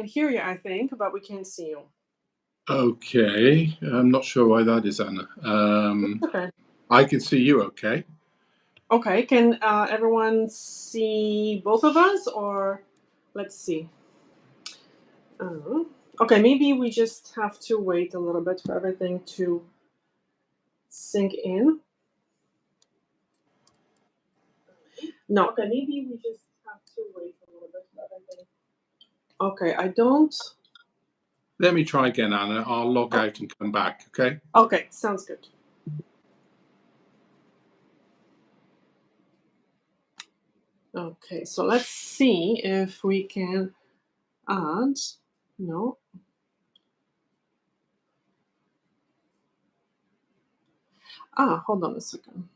hear you, I think, but we can't see you. Okay, I'm not sure why that is, Anna. Okay. I can see you okay. Okay, can everyone see both of us, or let's see. Okay, maybe we just have to wait a little bit for everything to sink in. No. Okay, maybe we just have to wait a little bit for everything. Okay, I don't. Let me try again, Anna. I'll log out and come back, okay? Okay, sounds good. Okay, so let's see if we can add. No. Hold on a second.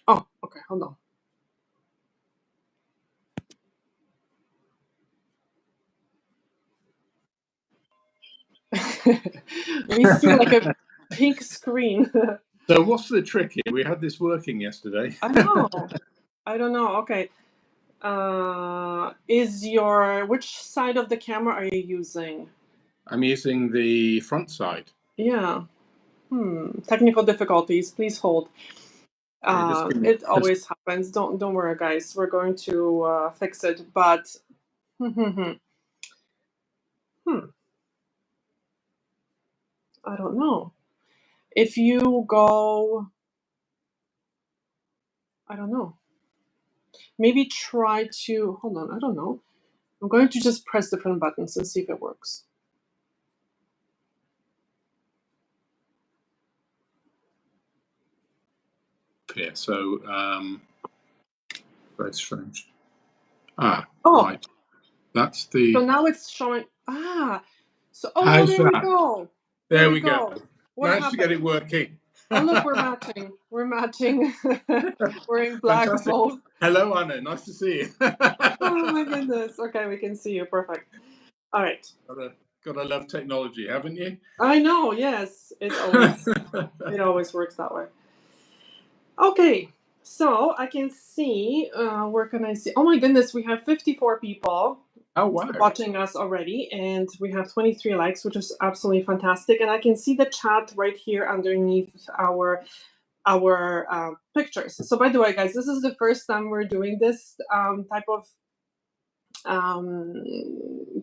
Oh, okay, hold on. We see like a pink screen. So what's the trick here? We had this working yesterday. I know. I don't know. Okay. Which side of the camera are you using? I'm using the front side. Yeah. Technical difficulties. Please hold. It always happens. Don't worry, guys. We're going to fix it. But I don't know. If you go, I don't know. Maybe try to hold on. I don't know. I'm going to just press different buttons and see if it works. Yeah, so very strange. Right. That's the. So now it's showing. So How's there that? we go. There we go. What Managed happened? to get it working. Oh look, we're matching. We're matching. Wearing black Fantastic. both. Hello, Anna. Nice to see you. Oh my goodness. Okay, we can see you. Perfect. All right. Gotta love technology, haven't you? I know. Yes, it always works that way. Okay, so I can see. Where can I see? Oh my goodness, we have 54 people. Oh wow. Watching us already, and we have 23 likes, which is absolutely fantastic. And I can see the chat right here underneath our pictures. So by the way, guys, this is the first time we're doing this type of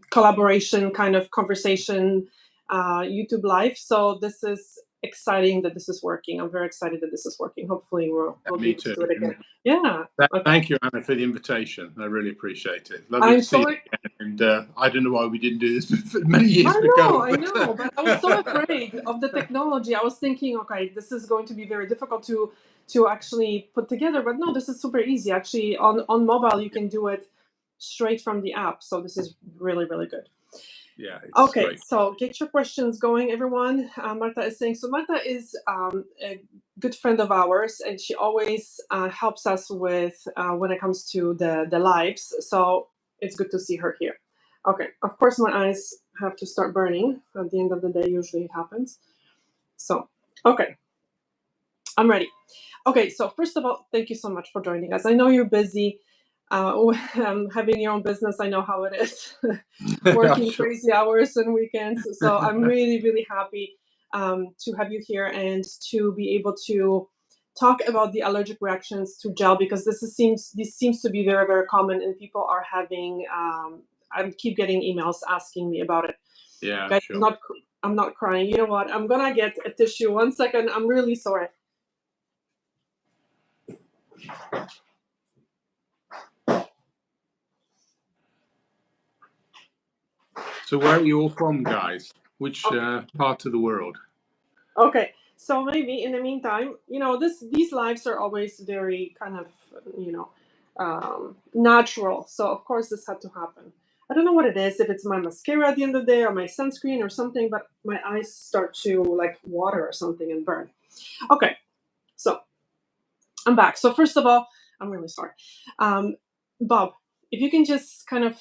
collaboration kind of conversation YouTube live. So this is exciting that this is working. I'm very excited that this is working. Hopefully we'll be able to do it again. Yeah. Thank you, Anna, for the invitation. I really appreciate it. Lovely to see you again. And I don't know why we didn't do this many years ago. I know, but I was so afraid of the technology. I was thinking, okay, this is going to be very difficult to actually put together. But no, this is super easy. Actually, on mobile, you can do it straight from the app. So this is really, really good. Yeah. Okay, great. So get your questions going, everyone. Marta is saying, so Marta is a good friend of ours, and she always helps us with when it comes to the lives. So it's good to see her here. Okay, of course my eyes have to start burning at the end of the day. Usually it happens. So, okay, I'm ready. Okay, so first of all, thank you so much for joining us. I know you're busy. Having your own business, I know how it is. Working crazy hours and weekends. So I'm really, really happy to have you here and to be able to talk about the allergic reactions to gel, because this seems to be very, very common, and people are having. I keep getting emails asking me about it. Yeah, Guys, sure. I'm not crying. You know what? I'm gonna get a tissue. 1 second. I'm really sorry. So where are you all from, guys? Which part of the world? Okay, so maybe in the meantime, these lives are always very kind of, natural. So of course this had to happen. I don't know what it is, if it's my mascara at the end of the day or my sunscreen or something, but my eyes start to like water or something and burn. Okay, so I'm back. So first of all, I'm really sorry. Bob, if you can just kind of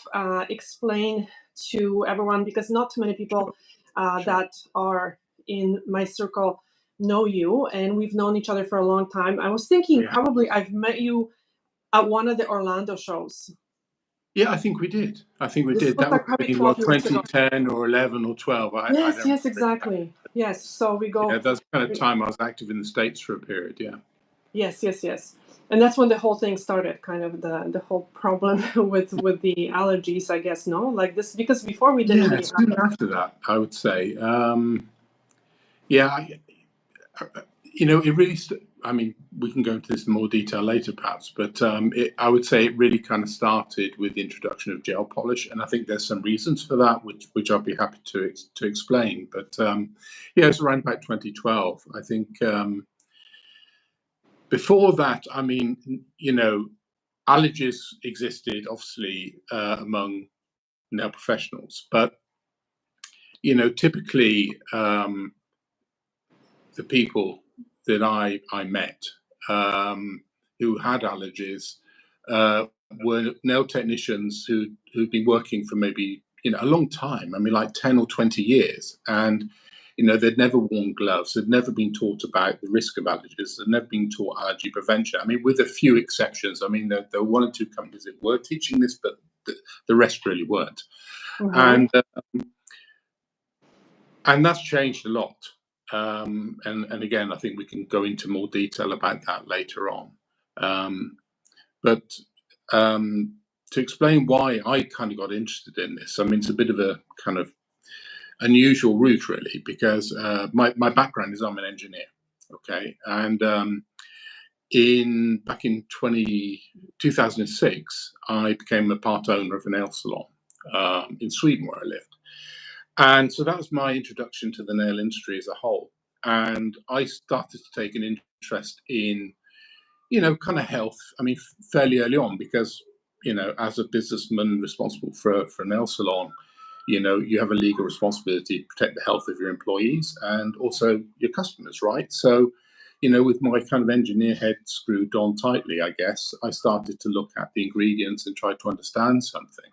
explain to everyone, because not too many people that are in my circle know you, and we've known each other for a long time. I was thinking probably I've met you at one of the Orlando shows. Yeah, I think we did. That would be 2010 or 11 or 12. Yes, exactly. Yes, so we go. Yeah, that's kind of time I was active in the States for a period. Yeah. Yes. And that's when the whole thing started, kind of the whole problem with the allergies, I guess. No, like this, because before we didn't. Yeah, soon after that, I would say. It really. I mean, we can go into this in more detail later, perhaps, but I would say it really kind of started with the introduction of gel polish, and I think there's some reasons for that, which I'll be happy to explain. But it's around about 2012. I think before that, I mean, allergies existed obviously among nail professionals, but typically the people that I met who had allergies were nail technicians who'd been working for maybe a long time. I mean, like 10 or 20 years, and they'd never worn gloves. They'd never been taught about the risk of allergies. They'd never been taught allergy prevention. I mean, with a few exceptions. I mean, there were one or two companies that were teaching this, but the rest really weren't. And that's changed a lot. And again, I think we can go into more detail about that later on. But to explain why I kind of got interested in this, I mean, it's a bit of a kind of unusual route, really, because my background is I'm an engineer, okay? And back in 2006, I became a part owner of a nail salon in Sweden, where I lived. And so that was my introduction to the nail industry as a whole. And I started to take an interest in, kind of health, I mean, fairly early on, because, as a businessman responsible for a nail salon, you have a legal responsibility to protect the health of your employees and also your customers, right? So, with my kind of engineer head screwed on tightly, I guess, I started to look at the ingredients and try to understand something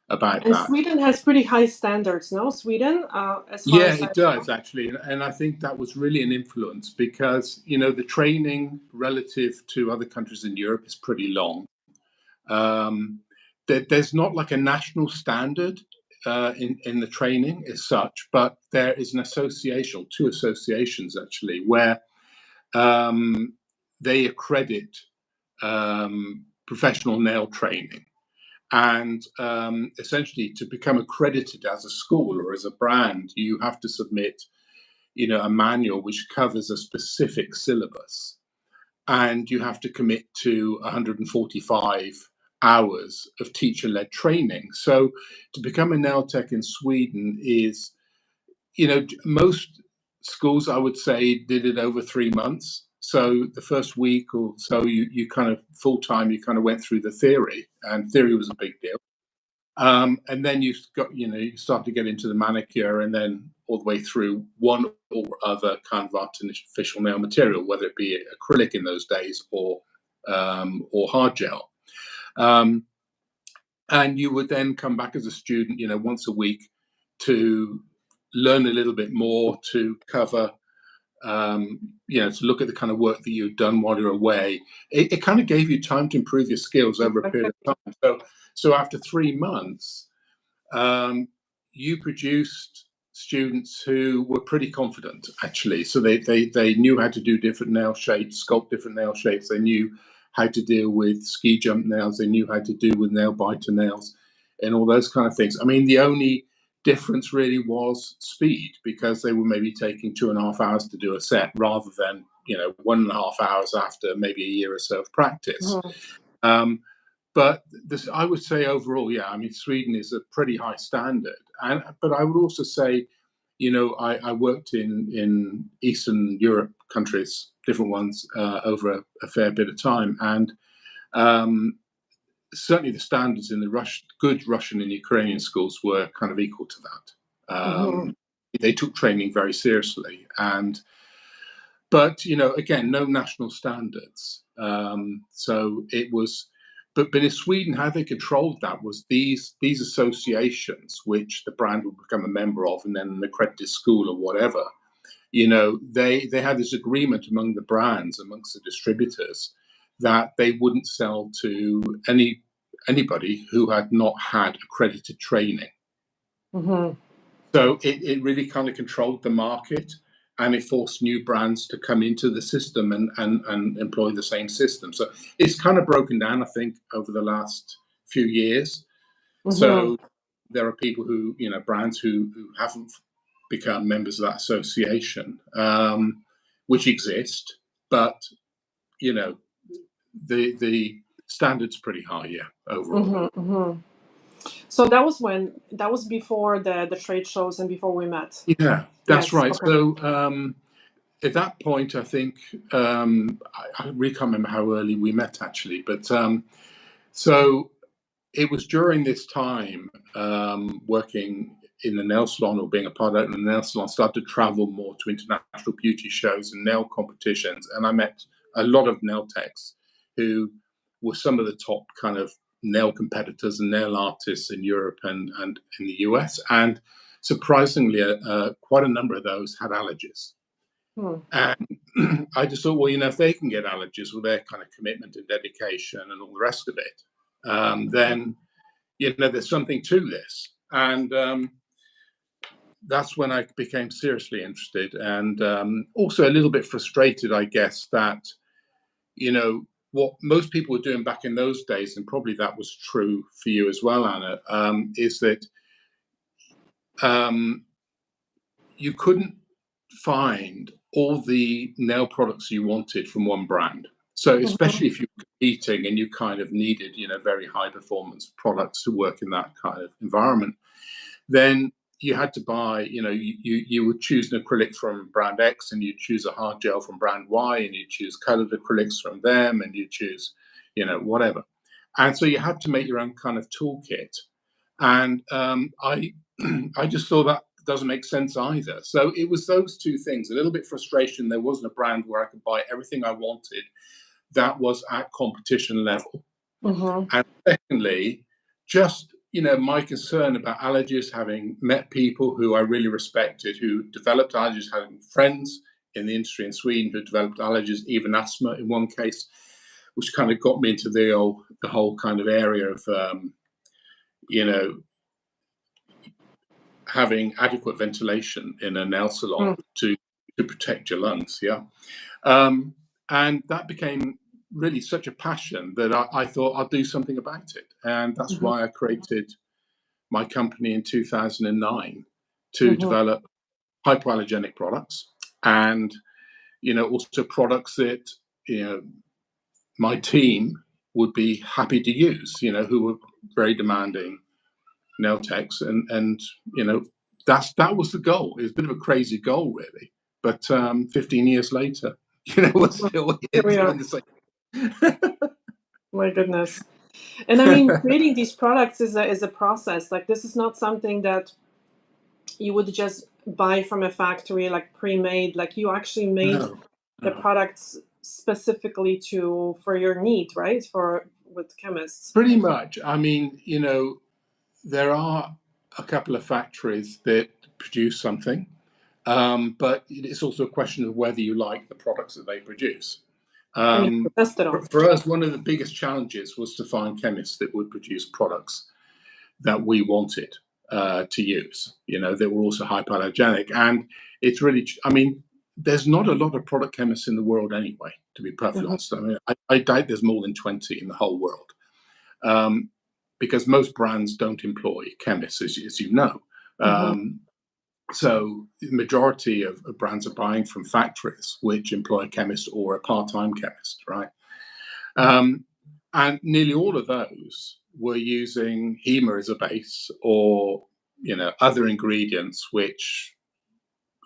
about that. Sweden has pretty high standards, no? Sweden, as far as it does actually, and I think that was really an influence because the training relative to other countries in Europe is pretty long. There's not like a national standard in the training as such, but there is an association, two associations actually, where they accredit professional nail training. And essentially, to become accredited as a school or as a brand, you have to submit, a manual which covers a specific syllabus, and you have to commit to 145 hours of teacher-led training. So, to become a nail tech in Sweden is, most schools, I would say, did it over 3 months. So the first week or so, you kind of full time, you kind of went through the theory, and theory was a big deal. And then you start to get into the manicure, and then all the way through one or other kind of artificial nail material, whether it be acrylic in those days or hard gel. And you would then come back as a student, once a week to learn a little bit more, to cover, to look at the kind of work that you've done while you're away. It kind of gave you time to improve your skills over a period of time. So after 3 months, you produced students who were pretty confident, actually. So they knew how to do different nail shapes, sculpt different nail shapes. They knew how to deal with ski jump nails. They knew how to do with nail biter nails and all those kind of things. I mean, the only difference really was speed, because they were maybe taking 2.5 hours to do a set rather than 1.5 hours after maybe a year or so of practice. But this, I would say overall, I mean, Sweden is a pretty high standard. But I would also say, I worked in Eastern Europe countries, different ones, over a fair bit of time. And certainly the standards in the good Russian and Ukrainian schools were kind of equal to that. They took training very seriously. But, again, no national standards. So it was But in Sweden, how they controlled that was these associations, which the brand would become a member of, and then an accredited school or whatever. They had this agreement among the brands, amongst the distributors, that they wouldn't sell to anybody who had not had accredited training. Mm-hmm. So it really kind of controlled the market, and it forced new brands to come into the system and employ the same system. So it's kind of broken down, I think, over the last few years. Mm-hmm. So there are people who, brands who haven't become members of that association, which exist, but the standard's pretty high, yeah, overall. Mm-hmm. Mm-hmm. So that was before the trade shows and before we met. Yeah, that's Yes. right. Okay. So at that point, I think I really can't remember how early we met actually, but so it was during this time working in the nail salon or being a part of the nail salon, started to travel more to international beauty shows and nail competitions, and I met a lot of nail techs who were some of the top kind of nail competitors and nail artists in Europe and in the US, and surprisingly, quite a number of those had allergies. Hmm. And I just thought, well, if they can get allergies with their kind of commitment and dedication and all the rest of it, then there's something to this. And that's when I became seriously interested, and also a little bit frustrated, I guess, that what most people were doing back in those days, and probably that was true for you as well, Anna, is that you couldn't find all the nail products you wanted from one brand. So especially if you were competing and you kind of needed, very high performance products to work in that kind of environment, then you had to buy, you would choose an acrylic from brand X, and you'd choose a hard gel from brand Y, and you'd choose colored acrylics from them, and you'd choose, whatever. And so you had to make your own kind of toolkit. And I just thought that doesn't make sense either. So it was those two things, a little bit frustration. There wasn't a brand where I could buy everything I wanted that was at competition level. Mm-hmm. And secondly, just my concern about allergies, having met people who I really respected who developed allergies, having friends in the industry in Sweden who developed allergies, even asthma in one case, which kind of got me into the whole kind of area of having adequate ventilation in a nail salon to protect your lungs. Yeah. And that became really such a passion that I thought I'll do something about it. And that's why I created my company in 2009 to develop hypoallergenic products, and also products that my team would be happy to use, who were very demanding nail techs, and that was the goal. It was a bit of a crazy goal, really, but 15 years later, we're still here doing the same. My goodness. And I mean, creating these products is a process. Like, this is not something that you would just buy from a factory, like pre-made. Like, you actually made the products specifically for your need, right? With chemists. Pretty much. I mean, there are a couple of factories that produce something, but it's also a question of whether you like the products that they produce. For us, one of the biggest challenges was to find chemists that would produce products that we wanted to use, that were also hypoallergenic. And it's really, there's not a lot of product chemists in the world anyway, to be perfectly honest. I mean, I doubt there's more than 20 in the whole world, because most brands don't employ chemists, as you know. So the majority of brands are buying from factories which employ a chemist or a part-time chemist, right? And nearly all of those were using HEMA as a base, or other ingredients which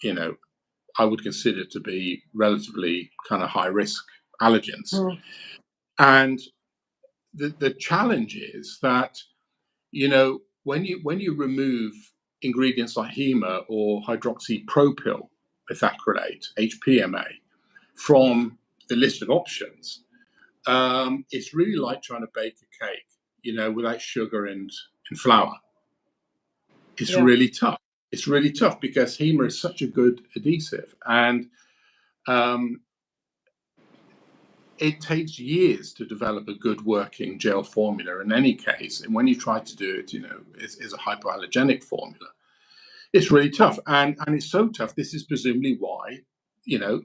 I would consider to be relatively kind of high risk allergens. And the challenge is that when you remove ingredients like HEMA or hydroxypropyl methacrylate, HPMA, from the list of options, it's really like trying to bake a cake, without sugar and flour. It's Yeah. really tough. It's really tough because HEMA is such a good adhesive, and it takes years to develop a good working gel formula in any case. And when you try to do it, it's a hypoallergenic formula. It's really tough, and it's so tough. This is presumably why,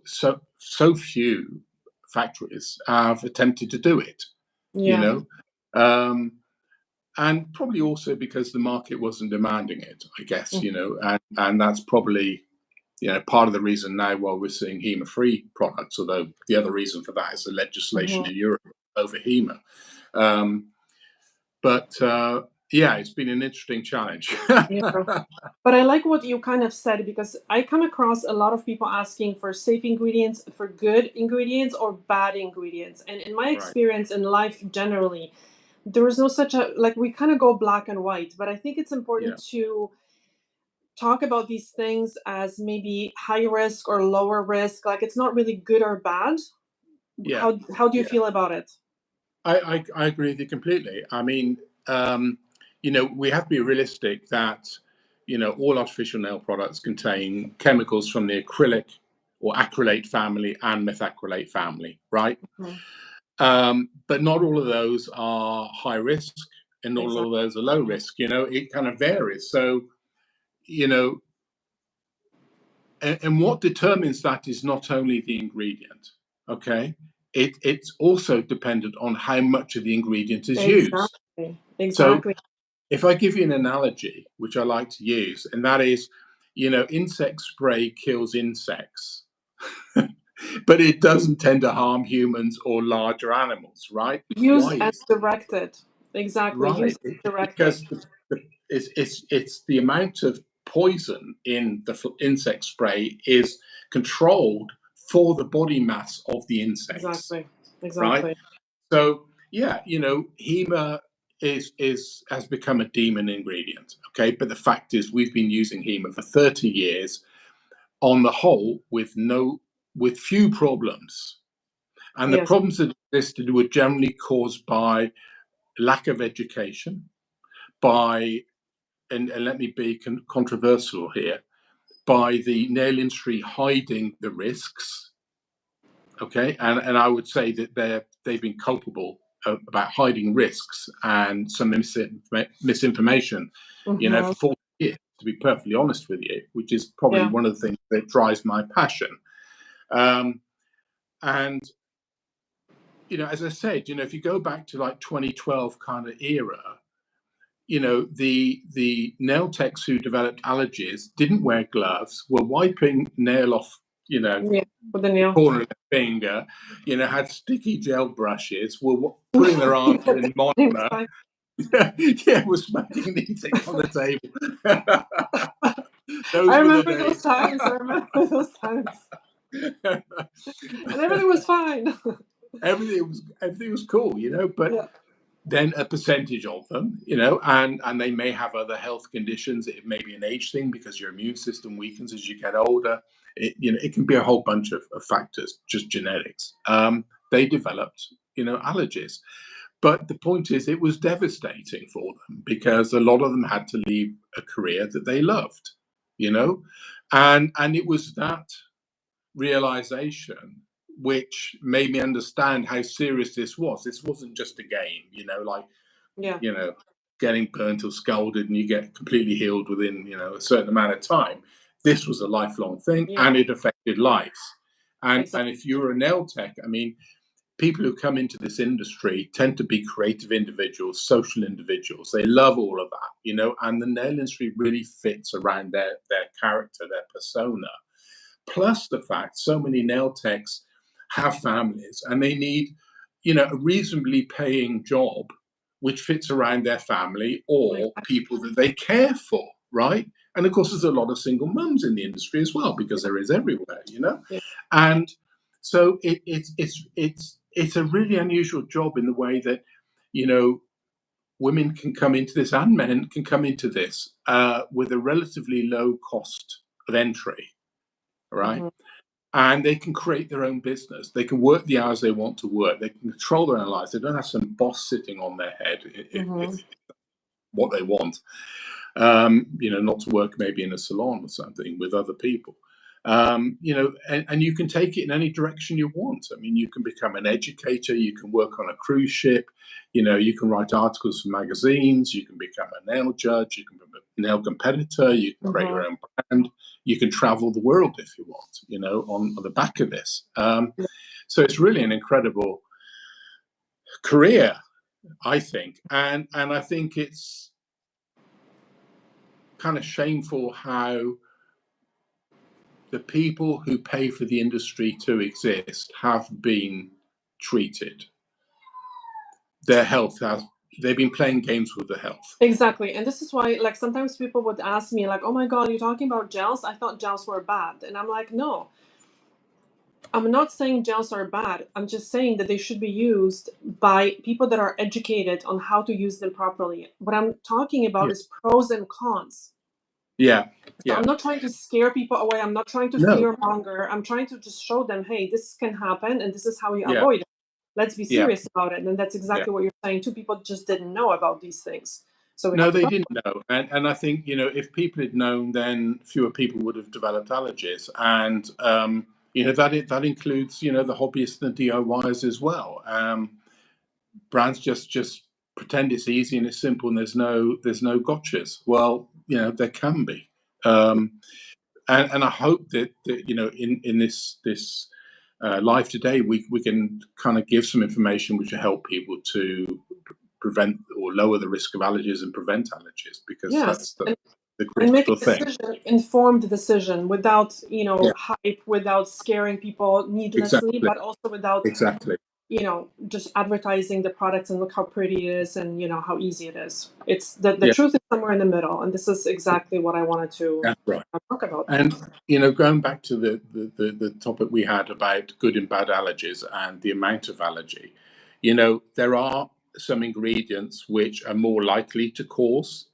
so few factories have attempted to do it. Yeah. And probably also because the market wasn't demanding it, I guess. And that's probably part of the reason now why we're seeing HEMA-free products. Although the other reason for that is the legislation in Europe over HEMA. But yeah, it's been an interesting challenge. Yeah. But I like what you kind of said, because I come across a lot of people asking for safe ingredients, for good ingredients or bad ingredients. And in my Right. experience in life generally, there is no such a, like, we kind of go black and white. But I think it's important to talk about these things as maybe high risk or lower risk. Like, it's not really good or bad. Yeah. How do you feel about it? I agree with you completely. I mean, we have to be realistic that, all artificial nail products contain chemicals from the acrylic or acrylate family and methacrylate family, right? But not all of those are high risk, and not all of those are low risk. It kind of varies. So, and what determines that is not only the ingredient, okay? It's also dependent on how much of the ingredient is used. So Exactly. if I give you an analogy, which I like to use, and that is, insect spray kills insects, but it doesn't tend to harm humans or larger animals, right? Use Why as is directed. Exactly. Use right? as directed. Because it's the amount of poison in the insect spray is controlled for the body mass of the insects, Exactly. right? Exactly. So yeah, HEMA has become a demon ingredient. Okay, but the fact is we've been using HEMA for 30 years on the whole with few problems. And the Yes. problems that existed were generally caused by lack of education, by, and let me be controversial here, by the nail industry hiding the risks. Okay, and I would say that they've been culpable about hiding risks and some misinformation, for 40 years, to be perfectly honest with you, which is probably one of the things that drives my passion. And as I said, if you go back to like 2012 kind of era, the nail techs who developed allergies didn't wear gloves, were wiping nail off, With the nail. corner of the finger, had sticky gel brushes, were putting their arms in monomer. Yeah, was smoking and eating on the table. Those I were the remember days. those times. I remember those times. And everything was fine. everything was cool, but then a percentage of them, and they may have other health conditions. It may be an age thing because your immune system weakens as you get older. It can be a whole bunch of factors, just genetics. They developed, allergies. But the point is, it was devastating for them because a lot of them had to leave a career that they loved, and it was that realization which made me understand how serious this was. This wasn't just a game, like, getting burnt or scalded and you get completely healed within, a certain amount of time. This was a lifelong thing, and it affected lives. And if you're a nail tech, I mean, people who come into this industry tend to be creative individuals, social individuals. They love all of that, and the nail industry really fits around their character, their persona. Plus the fact so many nail techs have families and they need, a reasonably paying job which fits around their family or people that they care for, right? And of course, there's a lot of single mums in the industry as well, because there is everywhere, And so it's a really unusual job in the way that, women can come into this and men can come into this with a relatively low cost of entry, right? and they can create their own business. They can work the hours they want to work. They can control their own lives. They don't have some boss sitting on their head if what they want. Not to work maybe in a salon or something with other people. And you can take it in any direction you want. I mean, you can become an educator, you can work on a cruise ship, you can write articles for magazines, you can become a nail judge, you can be a nail competitor, you can create your own brand, you can travel the world if you want, on the back of this. So it's really an incredible career, I think. And I think it's kind of shameful how the people who pay for the industry to exist have been treated. Their health they've been playing games with their health. Exactly. And this is why, like, sometimes people would ask me, like, oh my God, you're talking about gels? I thought gels were bad. And I'm like, no, I'm not saying gels are bad. I'm just saying that they should be used by people that are educated on how to use them properly. What I'm talking about is pros and cons. Yeah. So I'm not trying to scare people away. I'm not trying to fear monger. I'm trying to just show them, hey, this can happen and this is how you avoid it. Let's be serious about it. And that's exactly what you're saying too. People just didn't know about these things. So they didn't know. And I think, if people had known, then fewer people would have developed allergies. And, that includes, the hobbyists and the DIYers as well. Brands just pretend it's easy and it's simple and there's no gotchas. Well, there can be. And I hope that in this live today, we can kind of give some information which will help people to prevent or lower the risk of allergies and prevent allergies, because that's the critical thing. Informed decision without hype, without scaring people needlessly, but also without just advertising the products and look how pretty it is and how easy it is. It's the truth is somewhere in the middle, and this is exactly what I wanted to talk about. And going back to the topic we had about good and bad allergies and the amount of allergy, there are some ingredients which are more likely to cause,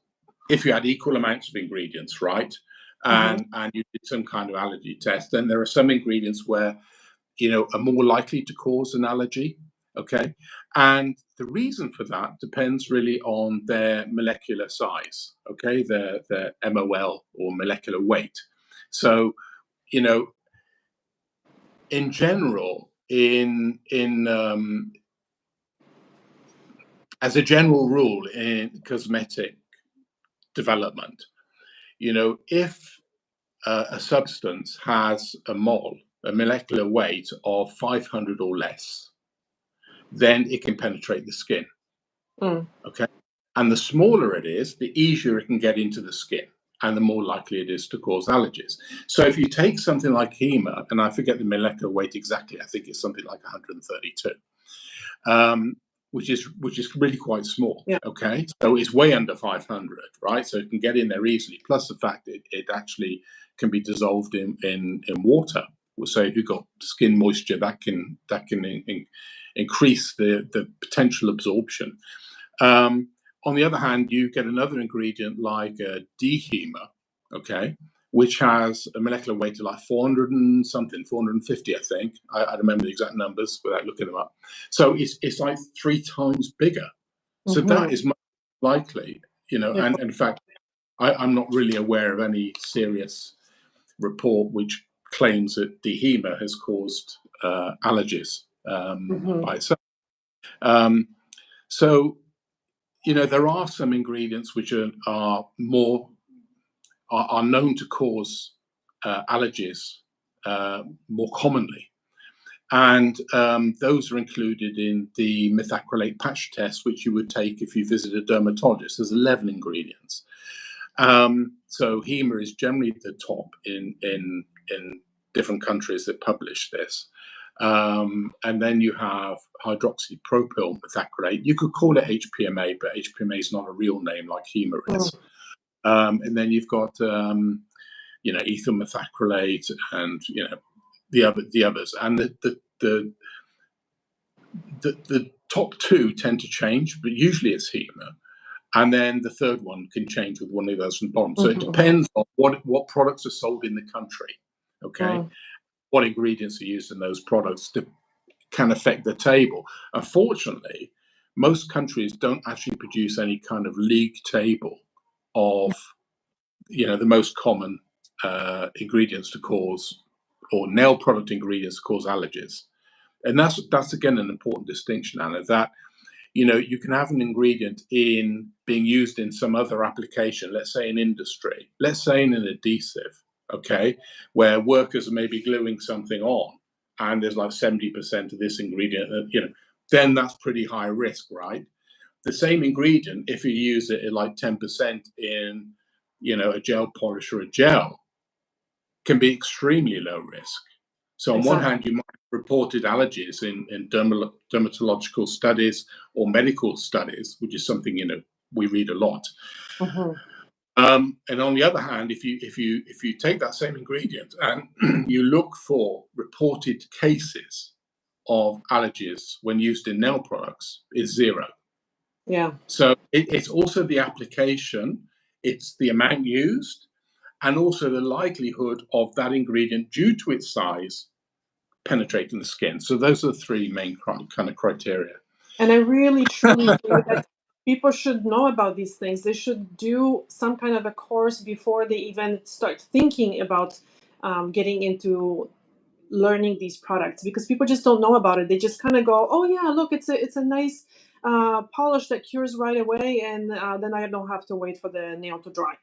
if you had equal amounts of ingredients, right? And you did some kind of allergy test, then there are some ingredients where are more likely to cause an allergy. Okay. And the reason for that depends really on their molecular size. Okay. Their MOL, or molecular weight. So, in general, as a general rule in cosmetic development, if a substance has a molecular weight of 500 or less, then it can penetrate the skin. Okay. And the smaller it is, the easier it can get into the skin, and the more likely it is to cause allergies. So if you take something like HEMA, and I forget the molecular weight exactly, I think it's something like 132, which is really quite small. Okay. So it's way under 500, right? So it can get in there easily. Plus the fact that it actually can be dissolved in water. So if you've got skin moisture, that can increase the potential absorption. On the other hand, you get another ingredient like DHEMA, okay, which has a molecular weight of like 400 and something, 450, I think. I remember the exact numbers without looking them up. So it's like 3 times bigger. So that is much likely, and in fact, I'm not really aware of any serious report which claims that DHEMA has caused allergies by itself. So there are some ingredients which are known to cause allergies more commonly, and those are included in the methacrylate patch test, which you would take if you visit a dermatologist. There's 11 ingredients. So HEMA is generally the top in different countries that publish this. And then you have hydroxypropyl methacrylate. You could call it HPMA, but HPMA is not a real name like HEMA is. And then you've got, ethyl methacrylate, and the others. And the top 2 tend to change, but usually it's HEMA. And then the third one can change with one of those from the bottom. So it depends on what products are sold in the country. Okay. what ingredients are used in those products can affect the table. Unfortunately, most countries don't actually produce any kind of league table of, the most common ingredients to cause, or nail product ingredients to cause allergies. And that's again an important distinction, Anna, that you can have an ingredient being used in some other application, let's say in industry, let's say in an adhesive, okay, where workers are maybe gluing something on, and there's like 70% of this ingredient, then that's pretty high risk, right? The same ingredient, if you use it at like 10% in, a gel polish or a gel, can be extremely low risk. So on one hand, you might have reported allergies in dermatological studies or medical studies, which is something we read a lot. And on the other hand, if you take that same ingredient and you look for reported cases of allergies when used in nail products, it's zero. Yeah. So it's also the application, it's the amount used, and also the likelihood of that ingredient, due to its size, penetrating the skin. So those are the three main kind of criteria. And I really, truly think that people should know about these things. They should do some kind of a course before they even start thinking about getting into learning these products, because people just don't know about it. They just kind of go, oh yeah, look, it's a nice polish that cures right away, and then I don't have to wait for the nail to dry.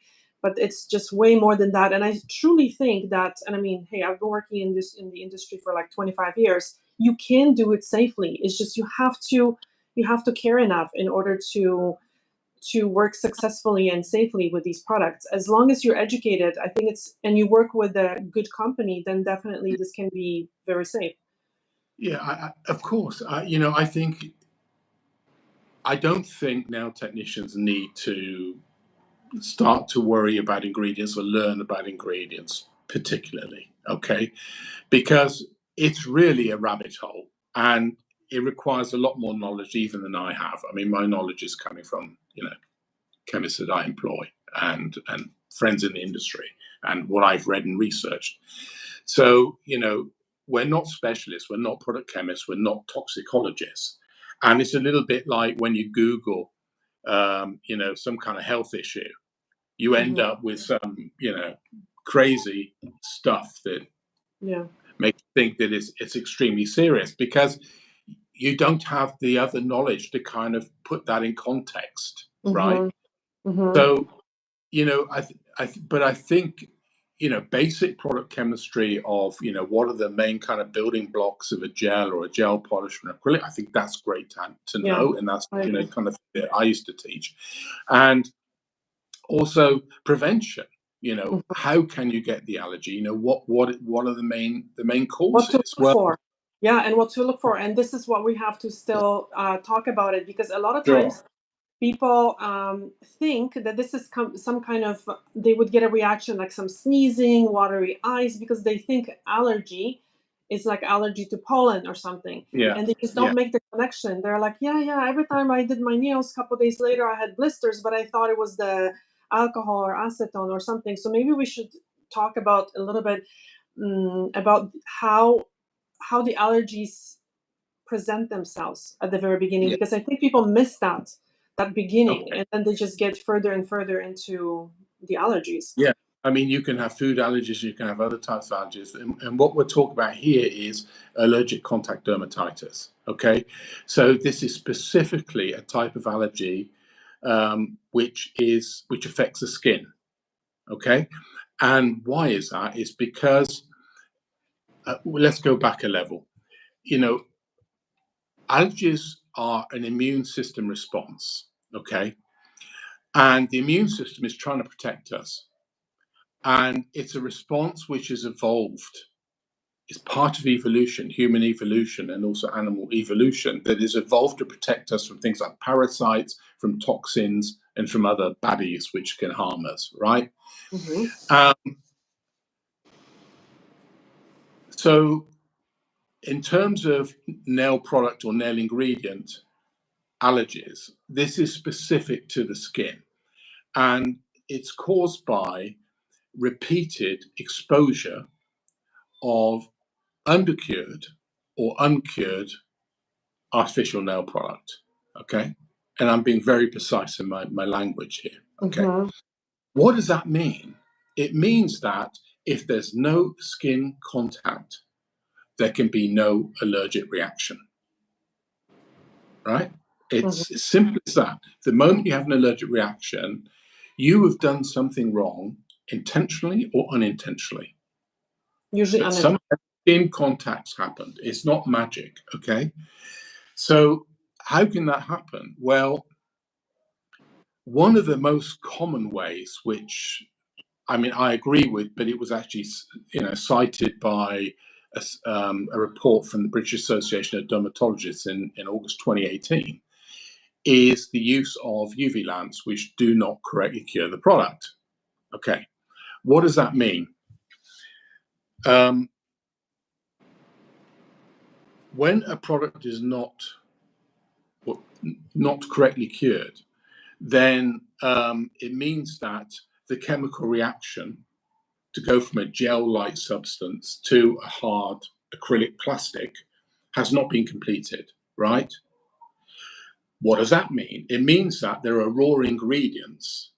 But it's just way more than that. And I truly think that, and I mean, hey, I've been working in the industry for like 25 years. You can do it safely. It's just you have to care enough in order to work successfully and safely with these products. As long as you're educated, I think and you work with a good company, then definitely this can be very safe. Yeah, of course. I don't think nail technicians need to start to worry about ingredients or learn about ingredients particularly, okay? Because it's really a rabbit hole, and it requires a lot more knowledge even than I have. I mean, my knowledge is coming from, chemists that I employ and friends in the industry and what I've read and researched. So, we're not specialists, we're not product chemists, we're not toxicologists. And it's a little bit like when you Google, some kind of health issue, you end up with some, crazy stuff that makes you think that it's extremely serious, because you don't have the other knowledge to kind of put that in context, right? So, but I think, basic product chemistry of, what are the main kind of building blocks of a gel or a gel polish or an acrylic, I think that's great to know. And that's, kind of I used to teach. And also prevention, how can you get the allergy? What are the main causes? What to look for. Yeah, and what to look for. And this is what we have to still talk about it, because a lot of times people think that this is some kind of, they would get a reaction like some sneezing, watery eyes, because they think allergy is like allergy to pollen or something. And they just don't make the connection. They're like, yeah, every time I did my nails, a couple days later I had blisters, but I thought it was the alcohol or acetone or something. So maybe we should talk about a little bit about how the allergies present themselves at the very beginning, because I think people miss that beginning, and then they just get further and further into the allergies. Yeah, I mean, you can have food allergies, you can have other types of allergies, and what we're talking about here is allergic contact dermatitis. Okay, so this is specifically a type of allergy which affects the skin. Okay, and why is that? It's because let's go back a level. Allergies are an immune system response. Okay, and the immune system is trying to protect us. And it's a response which has evolved. It's part of evolution, human evolution, and also animal evolution, that has evolved to protect us from things like parasites, from toxins, and from other baddies which can harm us, right? So in terms of nail product or nail ingredient allergies, this is specific to the skin. And it's caused by repeated exposure of undercured or uncured artificial nail product. Okay. And I'm being very precise in my language here. Okay. Mm-hmm. What does that mean? It means that if there's no skin contact, there can be no allergic reaction. Right? It's as simple as that. The moment you have an allergic reaction, you have done something wrong, intentionally or unintentionally. Usually But some skin contacts happened. It's not magic. Okay. So how can that happen? Well, one of the most common ways, which I mean, I agree with, but it was actually, cited by a report from the British Association of Dermatologists in August 2018, is the use of UV lamps, which do not correctly cure the product. Okay, what does that mean? When a product is not correctly cured, then it means that the chemical reaction to go from a gel-like substance to a hard acrylic plastic has not been completed, right? What does that mean? It means that there are raw ingredients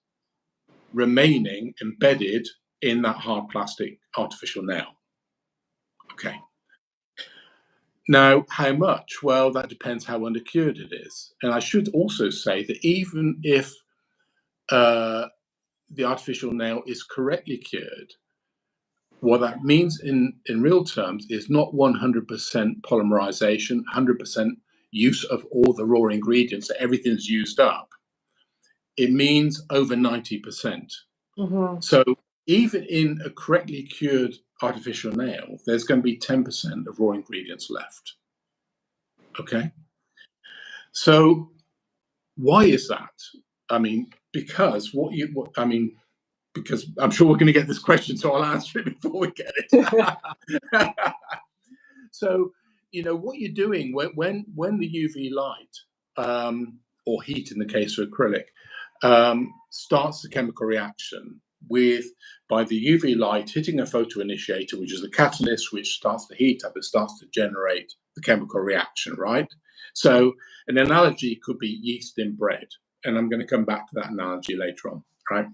remaining embedded in that hard plastic artificial nail. Okay. Now, how much? Well, that depends how undercured it is. And I should also say that even if the artificial nail is correctly cured, what that means in real terms is not 100% polymerization, 100% use of all the raw ingredients, that everything's used up. It means over 90%. Mm-hmm. So even in a correctly cured artificial nail, there's going to be 10% of raw ingredients left. Okay. So why is that? I mean, because because I'm sure we're going to get this question, so I'll answer it before we get it. So, what you're doing when the UV light or heat, in the case of acrylic, starts the chemical reaction by the UV light hitting a photoinitiator, which is the catalyst which starts to heat up, it starts to generate the chemical reaction, right? So an analogy could be yeast in bread, and I'm going to come back to that analogy later on, right?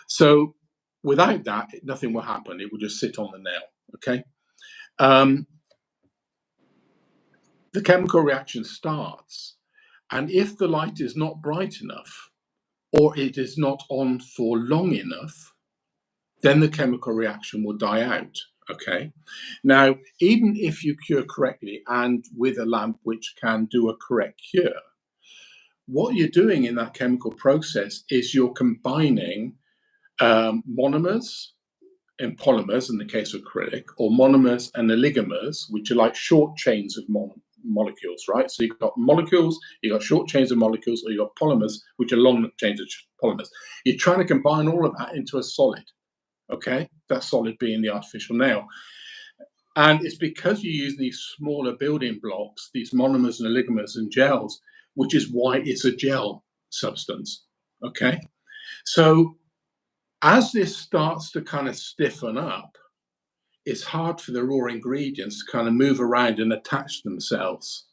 So without that, nothing will happen. It will just sit on the nail, okay? The chemical reaction starts, and if the light is not bright enough or it is not on for long enough, then the chemical reaction will die out. Okay. Now, even if you cure correctly and with a lamp which can do a correct cure, what you're doing in that chemical process is you're combining monomers and polymers in the case of acrylic, or monomers and oligomers, which are like short chains of molecules, right? So you've got molecules, you've got short chains of molecules, or you've got polymers, which are long chains of polymers. You're trying to combine all of that into a solid, okay? That solid being the artificial nail. And it's because you use these smaller building blocks, these monomers and oligomers and gels, which is why it's a gel substance, okay? So as this starts to kind of stiffen up, it's hard for the raw ingredients to kind of move around and attach themselves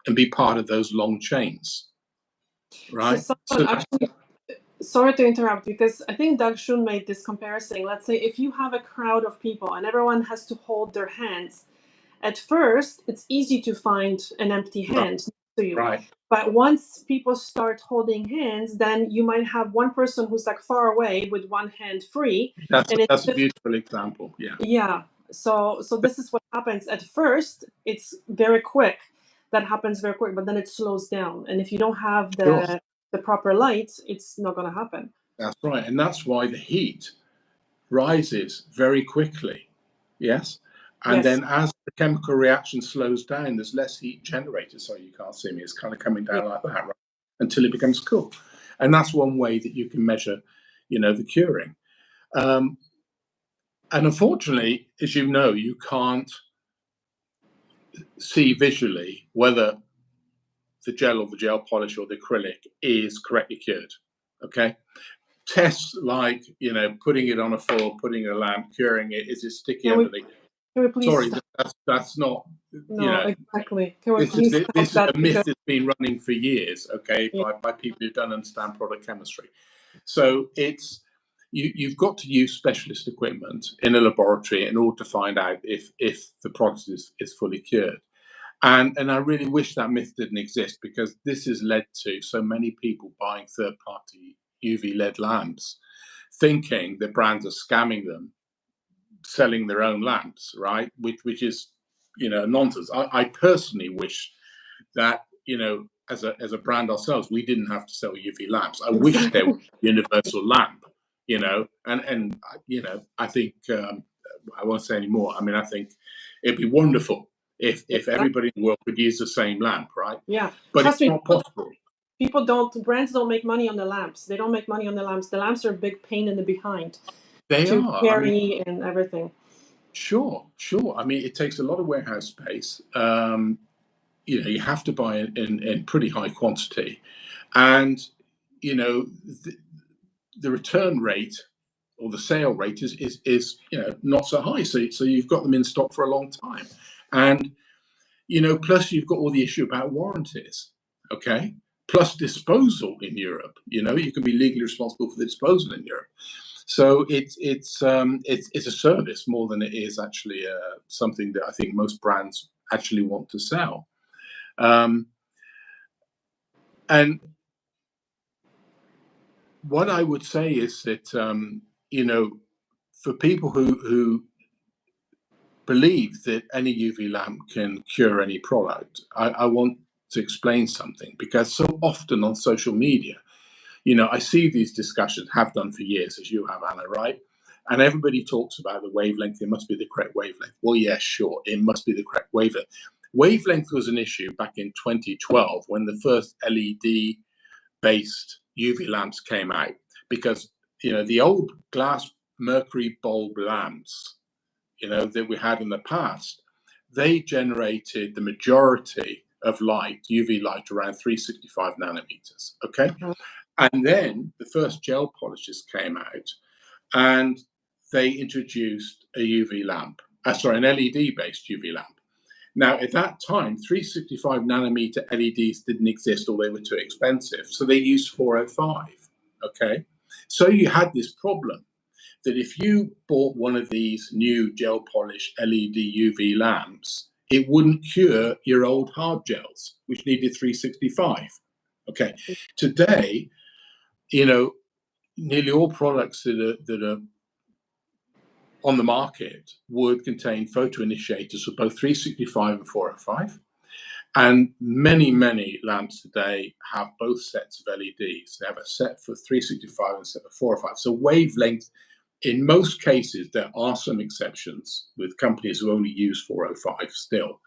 and be part of those long chains, right? So actually, sorry to interrupt, because I think Doug Shun made this comparison. Let's say if you have a crowd of people and everyone has to hold their hands, at first it's easy to find an empty hand next to you. Right. But once people start holding hands, then you might have one person who's like far away with one hand free. That's a beautiful example. Yeah. Yeah. So this is what happens. At first, it's very quick. That happens very quick, but then it slows down. And if you don't have the proper light, it's not going to happen. That's right. And that's why the heat rises very quickly. Yes. And then as the chemical reaction slows down, there's less heat generated. So you can't see me. It's kind of coming down like that, right? Until it becomes cool. And that's one way that you can measure, the curing. And unfortunately, as you know, you can't see visually whether the gel or the gel polish or the acrylic is correctly cured. Okay. Tests like, putting it on a foil, putting it in a lamp, curing it, is it sticky underneath? Can we please Sorry, stop? that's not, you No, know, exactly. Can we please stop this is that? a myth that's been running for years, okay, Yeah, by people who don't understand product chemistry. So it's, you've got to use specialist equipment in a laboratory in order to find out if the product is fully cured. And I really wish that myth didn't exist, because this has led to so many people buying third-party UV LED lamps, thinking that brands are scamming them, selling their own lamps, right? Which is, nonsense. I personally wish that, as a brand ourselves, we didn't have to sell UV lamps. I wish there was exactly. a universal lamp, and I think I won't say any more. I mean, I think it'd be wonderful if Exactly. everybody in the world could use the same lamp, right? Yeah. But Trust it's me, not possible. brands don't make money on the lamps. They don't make money on the lamps. The lamps are a big pain in the behind They to are. I mean, carry and everything. sure. I mean, it takes a lot of warehouse space. You have to buy it in pretty high quantity, and the return rate or the sale rate is not so high. So you've got them in stock for a long time, and plus you've got all the issue about warranties. Okay, plus disposal in Europe. You can be legally responsible for the disposal in Europe. So it's a service more than it is actually something that I think most brands actually want to sell. And what I would say is that for people who believe that any UV lamp can cure any product, I want to explain something, because so often on social media, I see these discussions, have done for years, as you have, Anna, right? And everybody talks about the wavelength. It must be the correct wavelength. Well, yes, sure, it must be the correct wavelength. Wavelength was an issue back in 2012 when the first LED-based UV lamps came out, because the old glass mercury bulb lamps, that we had in the past, they generated the majority of light, UV light, around 365 nanometers. Okay. Mhm. And then the first gel polishers came out, and they introduced a UV lamp, an LED-based UV lamp. Now, at that time, 365 nanometer LEDs didn't exist, or they were too expensive. So they used 405. Okay. So you had this problem that if you bought one of these new gel polish LED UV lamps, it wouldn't cure your old hard gels, which needed 365. Okay. Today, nearly all products that are on the market would contain photo initiators for both 365 and 405. And many, many lamps today have both sets of LEDs. They have a set for 365 and a set for 405. So wavelength, in most cases, there are some exceptions with companies who only use 405 still,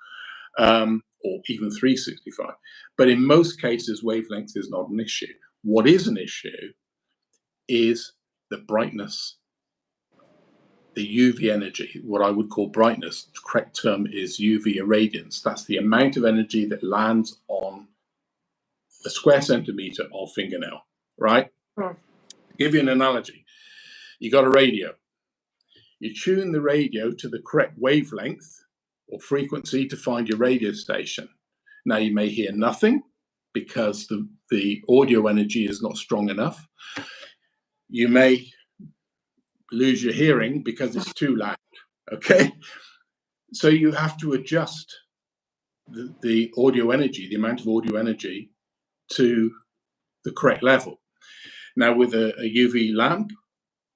or even 365. But in most cases, wavelength is not an issue. What is an issue is the brightness, the UV energy, what I would call brightness. The correct term is UV irradiance. That's the amount of energy that lands on a square centimeter of fingernail, right? Hmm. To give you an analogy, you got a radio. You tune the radio to the correct wavelength or frequency to find your radio station. Now, you may hear nothing because the audio energy is not strong enough. You may lose your hearing because it's too loud. Okay. So you have to adjust the audio energy, the amount of audio energy, to the correct level. Now, with a UV lamp,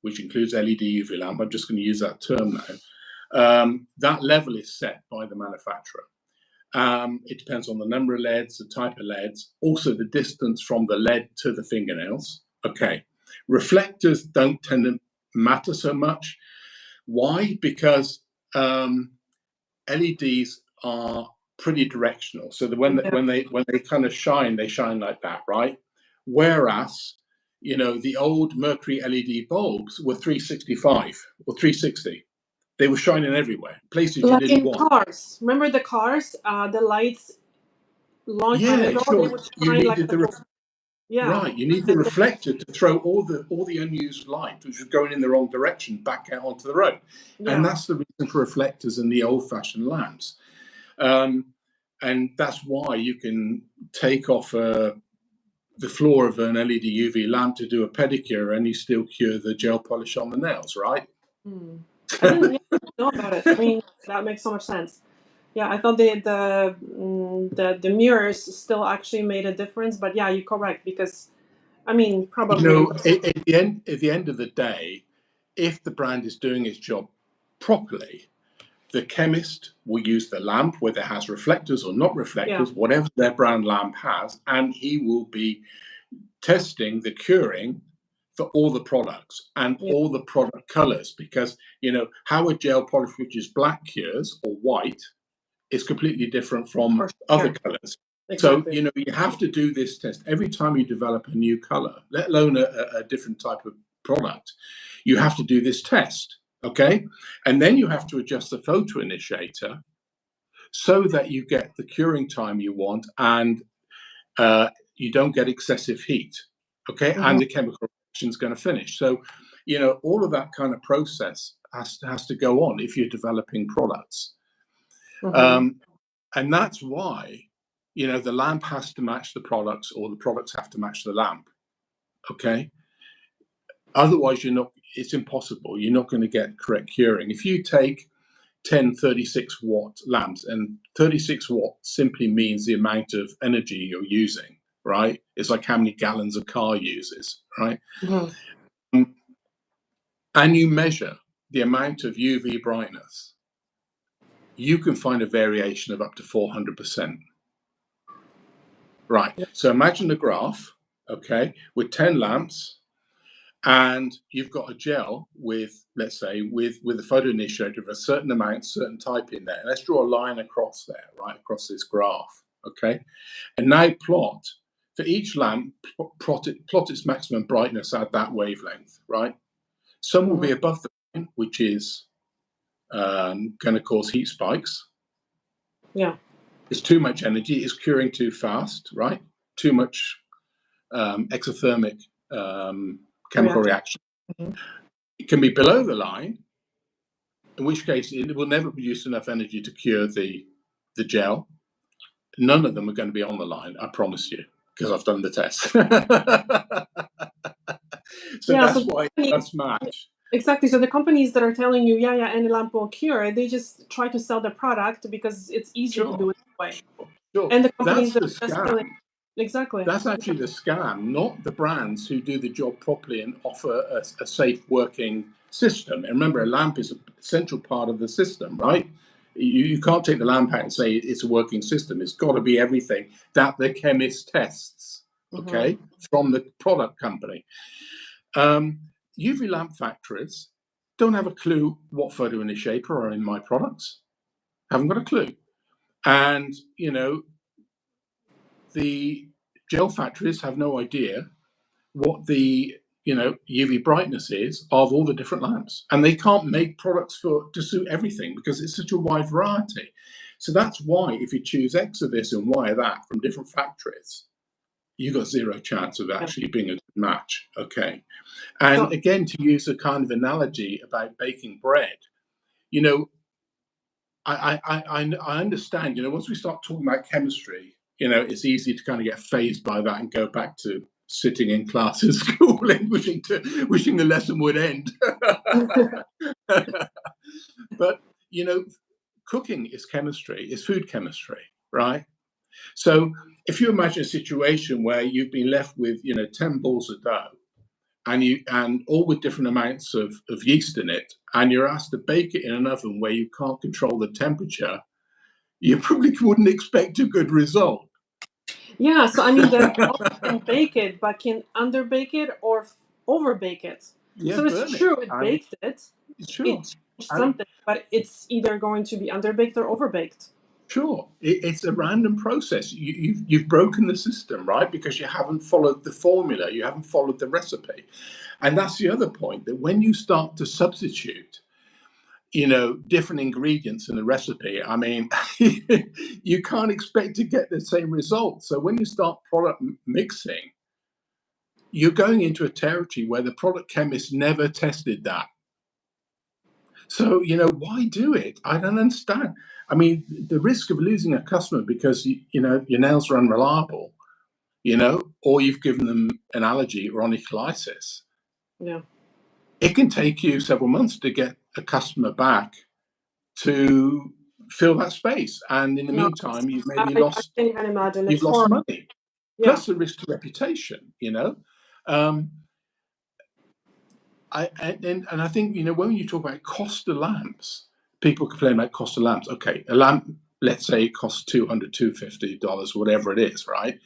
which includes LED UV lamp, I'm just going to use that term now, that level is set by the manufacturer. It depends on the number of LEDs, the type of LEDs, also the distance from the LED to the fingernails. Okay. Reflectors don't tend to matter so much. Why? Because LEDs are pretty directional. So that when they kind of shine, they shine like that, right? Whereas, the old mercury LED bulbs were 365 or 360. They were shining everywhere, places you Like didn't in want. cars. Remember the cars? The lights long time Yeah, ago, they sure. would You shine like needed the Yeah. Right, you need the reflector to throw all the unused light, which is going in the wrong direction, back out onto the road. And Yeah. that's the reason for reflectors and the old-fashioned lamps. And that's why you can take off the floor of an LED UV lamp to do a pedicure, and you still cure the gel polish on the nails, right? Hmm. I didn't know about it. I mean, that makes so much sense. Yeah, I thought the mirrors still actually made a difference, but yeah, you're correct, because I mean, probably. At the end of the day, if the brand is doing its job properly, the chemist will use the lamp, whether it has reflectors or not reflectors, Yeah. whatever their brand lamp has, and he will be testing the curing for all the products and Yeah. all the product colors, because how a gel polish which is black cures or white is completely different For from other sure. colors. So Exactly. you have to do this test every time you develop a new color, let alone a different type of product. You have to do this test, okay? And then you have to adjust the photo initiator so that you get the curing time you want, and you don't get excessive heat, okay? Hmm. And the chemical reaction is going to finish. So, all of that kind of process has to go on if you're developing products. Hmm. Um, and that's why, the lamp has to match the products, or the products have to match the lamp, okay? Otherwise, it's impossible. You're not going to get correct curing. If you take 10 36-watt lamps, and 36 watts simply means the amount of energy you're using, right? It's like how many gallons a car uses, right? Hmm. And you measure the amount of UV brightness, you can find a variation of up to 400%. Right. Yeah. So imagine a graph, okay, with 10 lamps, and you've got a gel with, let's say, with a photo initiator of a certain amount, certain type in there. Let's draw a line across there, right, across this graph, okay? And now plot, for each lamp, plot its maximum brightness at that wavelength, right? Some will Hmm. be above the line, which is going to cause heat spikes. Yeah. It's too much energy, it's curing too fast, right? Too much exothermic chemical Reaction. reaction. Hmm. It can be below the line, in which case it will never produce enough energy to cure the gel. None of them are going to be on the line, I promise you, because I've done the test. So Yeah. that's why it does match. Exactly. So the companies that are telling you, yeah, any lamp will cure, they just try to sell the product because it's easier to Sure, do it that way. sure. And the companies That's that the are just selling, scam. exactly. That's actually the scam, not the brands who do the job properly and offer a safe working system. And remember, a lamp is a central part of the system, right? You can't take the lamp out and say it's a working system. It's got to be everything that the chemist tests, Hmm. okay, from the product company. UV lamp factories don't have a clue what photo initiator are in my products. Haven't got a clue. And, the gel factories have no idea what the UV brightness is of all the different lamps, and they can't make products to suit everything because it's such a wide variety. So that's why if you choose X of this and Y of that from different factories, you've got zero chance of Yeah. actually being a good match. Okay. And So again, to use a kind of analogy about baking bread, you know I understand, once we start talking about chemistry, it's easy to kind of get phased by that and go back to sitting in class at school and wishing the lesson would end. But, cooking is chemistry, is food chemistry, right? So if you imagine a situation where you've been left with, 10 balls of dough, and all with different amounts of yeast in it, and you're asked to bake it in an oven where you can't control the temperature, you probably wouldn't expect a good result. yeah, so I mean, the oven can bake it, but can underbake it or overbake it. Yeah, So it's burn it. true, it And baked it, sure, it changed and something, but it's either going to be underbaked or overbaked. sure, it's a random process. You've broken the system, right? Because you haven't followed the formula, you haven't followed the recipe, and that's the other point. That when you start to substitute, different ingredients in the recipe, I mean, you can't expect to get the same result. So when you start product mixing, you're going into a territory where the product chemist never tested that. So, why do it? I don't understand. I mean, the risk of losing a customer because, your nails are unreliable, or you've given them an allergy or onycolysis. Yeah. It can take you several months to get a customer back to fill that space. And in the No, meantime, you've I, maybe I lost, can't even imagine. you've It's lost horrible. money, Yeah. plus the risk to reputation, Um, and I think, when you talk about cost of lamps, people complain about cost of lamps. Okay, a lamp, let's say it costs $200, $250, whatever it is, right?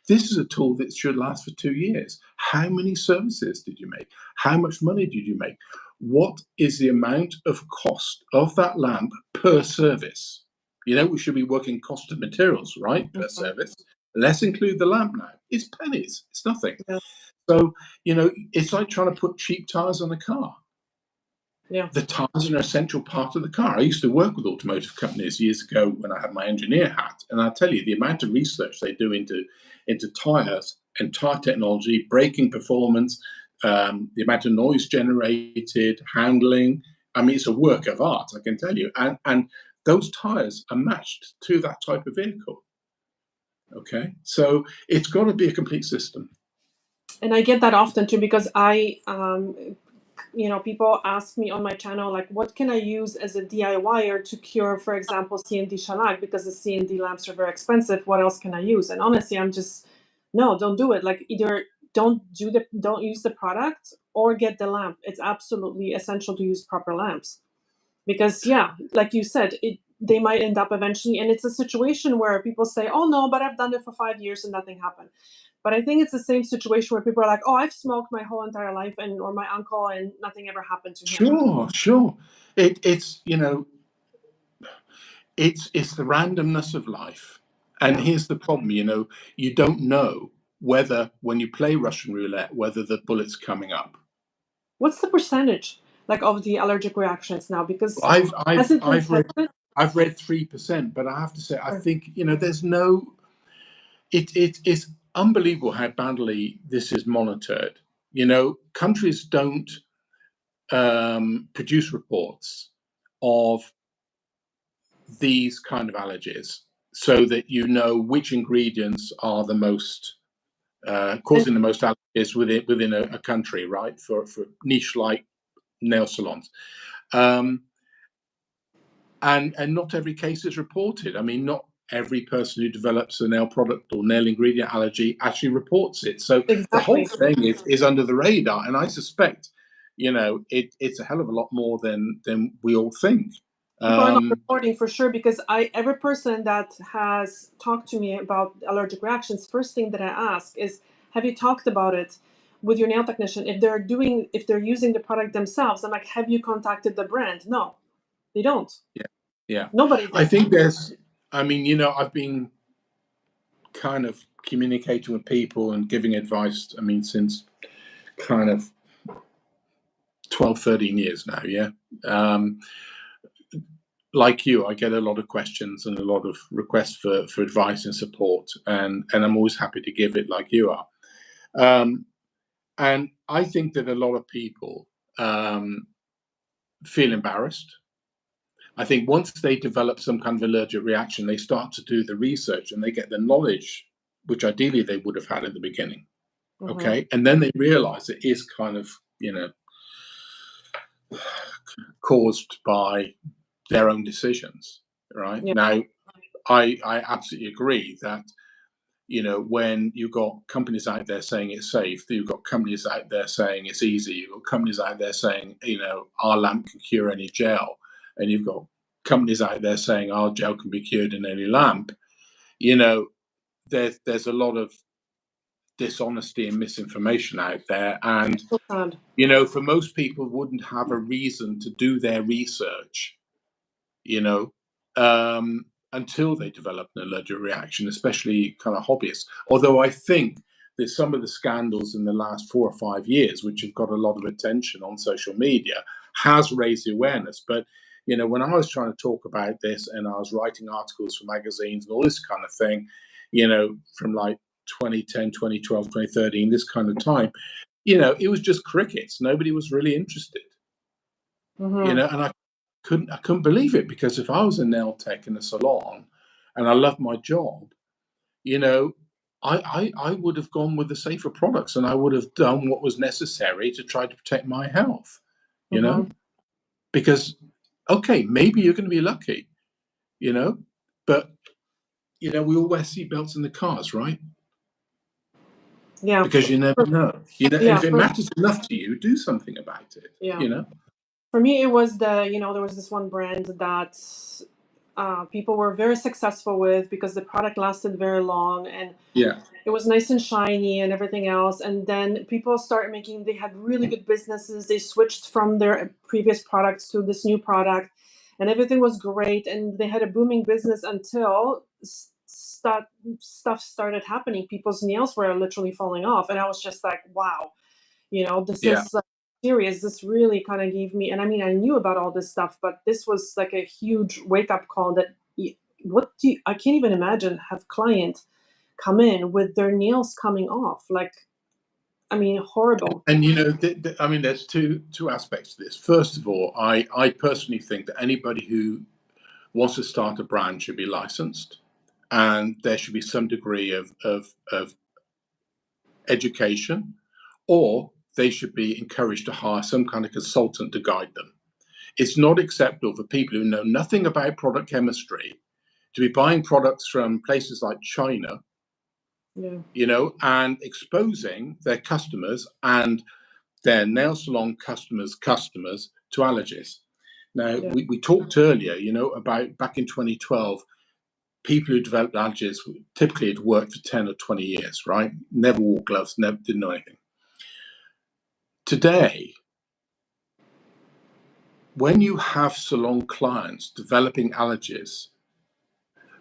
This is a tool that should last for 2 years. How many services did you make? How much money did you make? What is the amount of cost of that lamp per service? We should be working cost of materials, right, per Mhm. service. Let's include the lamp now. It's pennies. It's nothing. Yeah. So, it's like trying to put cheap tires on a car. Yeah. The tires are an essential part of the car. I used to work with automotive companies years ago when I had my engineer hat, and I tell you, the amount of research they do into tires and tire technology, braking performance, the amount of noise generated, handling. I mean, it's a work of art, I can tell you. And those tires are matched to that type of vehicle. Okay, so it's got to be a complete system. And I get that often too, because people ask me on my channel, like, what can I use as a DIYer to cure, for example, CND shellac, because the CND lamps are very expensive. What else can I use? And honestly, I'm just, no, don't do it. Like, either don't use the product or get the lamp. It's absolutely essential to use proper lamps, because like you said, they might end up eventually, and it's a situation where people say, oh no, but I've done it for 5 years and nothing happened. But I think it's the same situation where people are like, oh, I've smoked my whole entire life, or my uncle, and nothing ever happened to him. Sure. It's it's the randomness of life. And Yeah. here's the problem, you don't know whether when you play Russian roulette, whether the bullet's coming up. What's the percentage, like, of the allergic reactions now? Because I've has I've it been I've read tested? I've read 3%, but I have to say I Or- think, there's no it's unbelievable how badly this is monitored. Countries don't produce reports of these kind of allergies so that which ingredients are the most and causing the most allergies within a country, right? For niche like nail salons, and not every case is reported. I mean, not every person who develops a nail product or nail ingredient allergy actually reports it. So the whole exactly. thing is under the radar, and I suspect, it's a hell of a lot more than we all think. People are not reporting, for sure, because every person that has talked to me about allergic reactions, first thing that I ask is, have you talked about it with your nail technician? If they're using the product themselves, I'm like, have you contacted the brand? No, they don't. Yeah. Nobody I did. think I mean, I've been kind of communicating with people and giving advice, I mean, since kind of 12, 13 years now. Yeah. Like you, I get a lot of questions and a lot of requests for advice and support, and I'm always happy to give it like you are. And I think that a lot of people feel embarrassed. I think once they develop some kind of allergic reaction, they start to do the research and they get the knowledge, which ideally they would have had at the beginning. Mhm. Okay. And then they realize it is kind of, caused by their own decisions. Right. Yeah, Now, I absolutely agree that, when you've got companies out there saying it's safe, you've got companies out there saying it's easy, you've got companies out there saying, our lamp can cure any gel, and you've got companies out there saying our gel can be cured in any lamp, there's a lot of dishonesty and misinformation out there. And, so sad. for most people wouldn't have a reason to do their research, you know, until they develop an allergic reaction, especially kind of hobbyists. Although I think that some of the scandals in the last 4 or 5 years, which have got a lot of attention on social media, has raised the awareness. But, when I was trying to talk about this and I was writing articles for magazines and all this kind of thing, from like 2010, 2012, 2013, this kind of time, you know, it was just crickets. Nobody was really interested, you know, and I couldn't believe it, because if I was a nail tech in a salon and I loved my job, you know, I would have gone with the safer products, and I would have done what was necessary to try to protect my health, you know, because, okay, maybe you're going to be lucky, you know, but, you know, we all wear seatbelts in the cars, right? Yeah. Because you never know, you know, and Yeah. if it matters enough to you, do something about it, Yeah. you know? For me, it was there was this one brand that people were very successful with because the product lasted very long and Yeah. it was nice and shiny and everything else. And then people started they had really good businesses. They switched from their previous products to this new product and everything was great. And they had a booming business until stuff started happening. People's nails were literally falling off. And I was just like, wow, this Yeah. is serious. This really kind of gave me, and I mean, I knew about all this stuff, but this was like a huge wake up call that I can't even imagine have clients come in with their nails coming off. Like, I mean, horrible. And you know, I mean, there's two aspects to this. First of all, I personally think that anybody who wants to start a brand should be licensed, and there should be some degree of education, or they should be encouraged to hire some kind of consultant to guide them. It's not acceptable for people who know nothing about product chemistry to be buying products from places like China, Yeah. you know, and exposing their customers and their nail salon customers to allergies. Now, Yeah. we talked earlier, you know, about back in 2012, people who developed allergies typically had worked for 10 or 20 years, right? Never wore gloves, never didn't know anything. Today, when you have salon clients developing allergies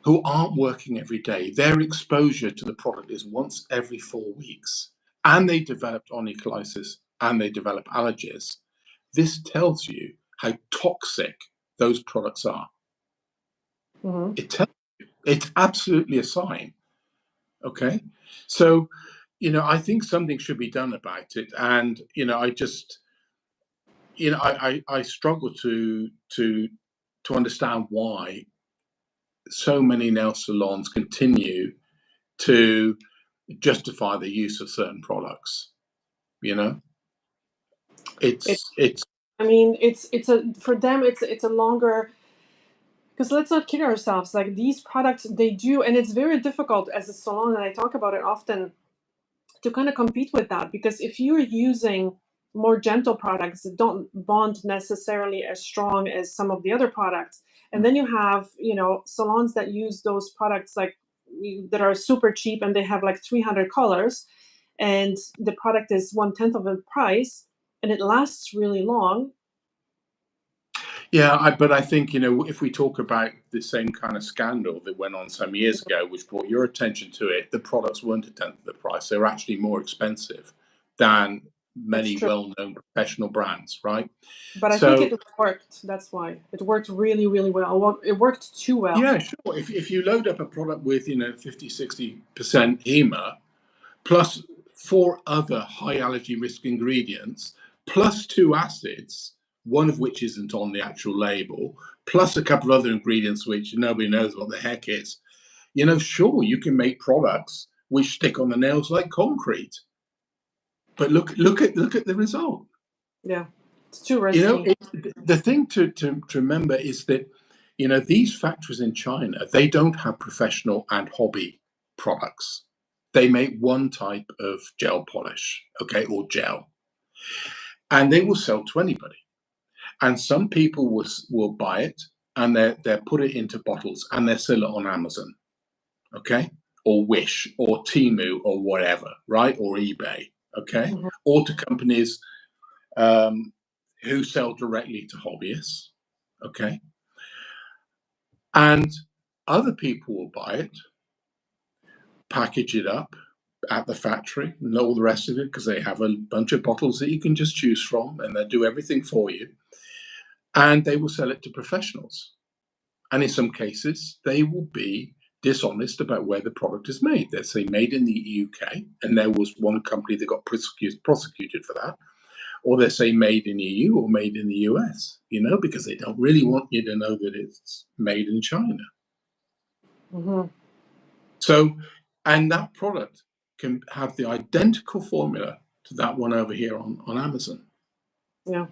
who aren't working every day, their exposure to the product is once every 4 weeks, and they developed onycolysis and they develop allergies. This tells you how toxic those products are. It's absolutely a sign. Okay, so I think something should be done about it, and I struggle to understand why so many nail salons continue to justify the use of certain products. You know, It, it's I mean, it's a for them it's a longer, because let's not kid ourselves. Like, these products, they do, and it's very difficult as a salon, and I talk about it often, to kind of compete with that, because if you're using more gentle products that don't bond necessarily as strong as some of the other products, and then you have salons that use those products like that are super cheap and they have like 300 colors, and the product is 1/10 of the price and it lasts really long. Yeah, but I think, if we talk about the same kind of scandal that went on some years ago, which brought your attention to it, the products weren't a tenth of the price. They were actually more expensive than That's many true, well-known professional brands, right? but I think So, it worked. That's why it worked really, really well. It worked too well. yeah, sure. If you load up a product with, 50, 60% HEMA, plus 4 other high allergy risk ingredients, plus 2 acids, one of which isn't on the actual label, plus a couple of other ingredients which nobody knows what the heck is. Sure, you can make products which stick on the nails like concrete, but look at the result. Yeah, it's too risky. The thing to remember is that these factories in China, they don't have professional and hobby products. They make one type of gel polish, okay, or gel, and they will sell to anybody. And some people will buy it and they put it into bottles and they sell it on Amazon, okay, or Wish or Temu or whatever, right, or eBay, okay, Mhm. or to companies who sell directly to hobbyists, okay, and other people will buy it, package it up at the factory and all the rest of it, because they have a bunch of bottles that you can just choose from and they do everything for you, and they will sell it to professionals, and in some cases they will be dishonest about where the product is made. They say made in the UK, and there was one company that got prosecuted for that. Or they say made in EU or made in the US, because they don't really want you to know that it's made in China. Mm-hmm. So, and that product can have the identical formula to that one over here on Amazon. Yeah.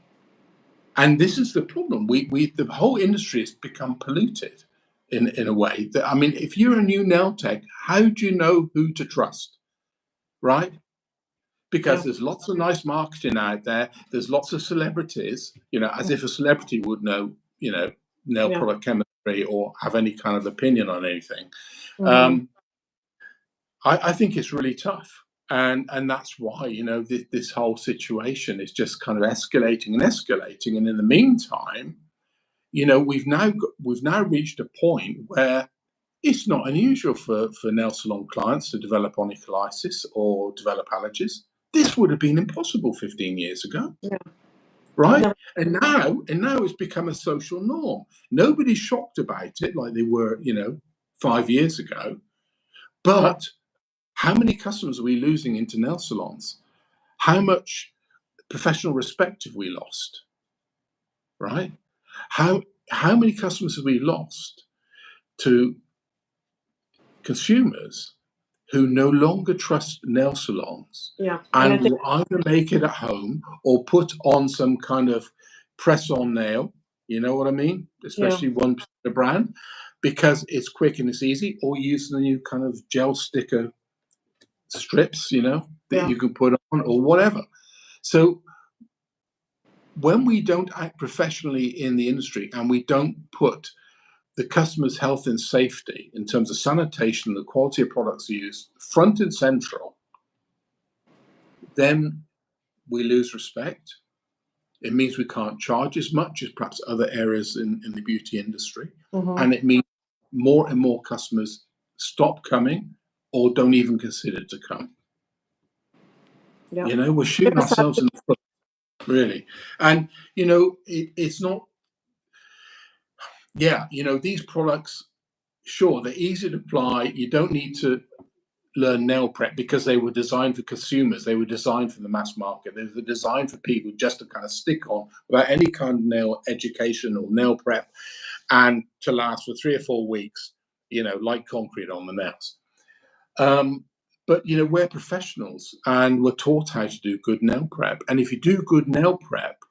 And this is the problem. The whole industry has become polluted in a way that, I mean, if you're a new nail tech, how do you know who to trust? Right? Because there's lots of nice marketing out there. There's lots of celebrities, as if a celebrity would know, nail product chemistry or have any kind of opinion on anything. Mm-hmm. I think it's really tough. And that's why, this whole situation is just kind of escalating and escalating. And in the meantime, we've now reached a point where it's not unusual for nail salon clients to develop onycolysis or develop allergies. This would have been impossible 15 years ago. Yeah. Right? No. And now it's become a social norm. Nobody's shocked about it like they were, 5 years ago. But how many customers are we losing into nail salons? How much professional respect have we lost? Right? How many customers have we lost to consumers who no longer trust nail salons and will either make it at home or put on some kind of press-on nail, you know what I mean? Especially one particular brand, because it's quick and it's easy, or use the new kind of gel sticker strips, that you can put on or whatever. So when we don't act professionally in the industry and we don't put the customer's health and safety in terms of sanitation, the quality of products used, front and central, then we lose respect. It means we can't charge as much as perhaps other areas in the beauty industry. Mm-hmm. And it means more and more customers stop coming or don't even consider to come. Yeah. We're shooting ourselves in the foot, really. And, it's not, these products, sure, they're easy to apply. You don't need to learn nail prep because they were designed for consumers. They were designed for the mass market. They were designed for people just to kind of stick on without any kind of nail education or nail prep and to last for 3 or 4 weeks, like concrete on the nails. But, we're professionals and we're taught how to do good nail prep. And if you do good nail prep,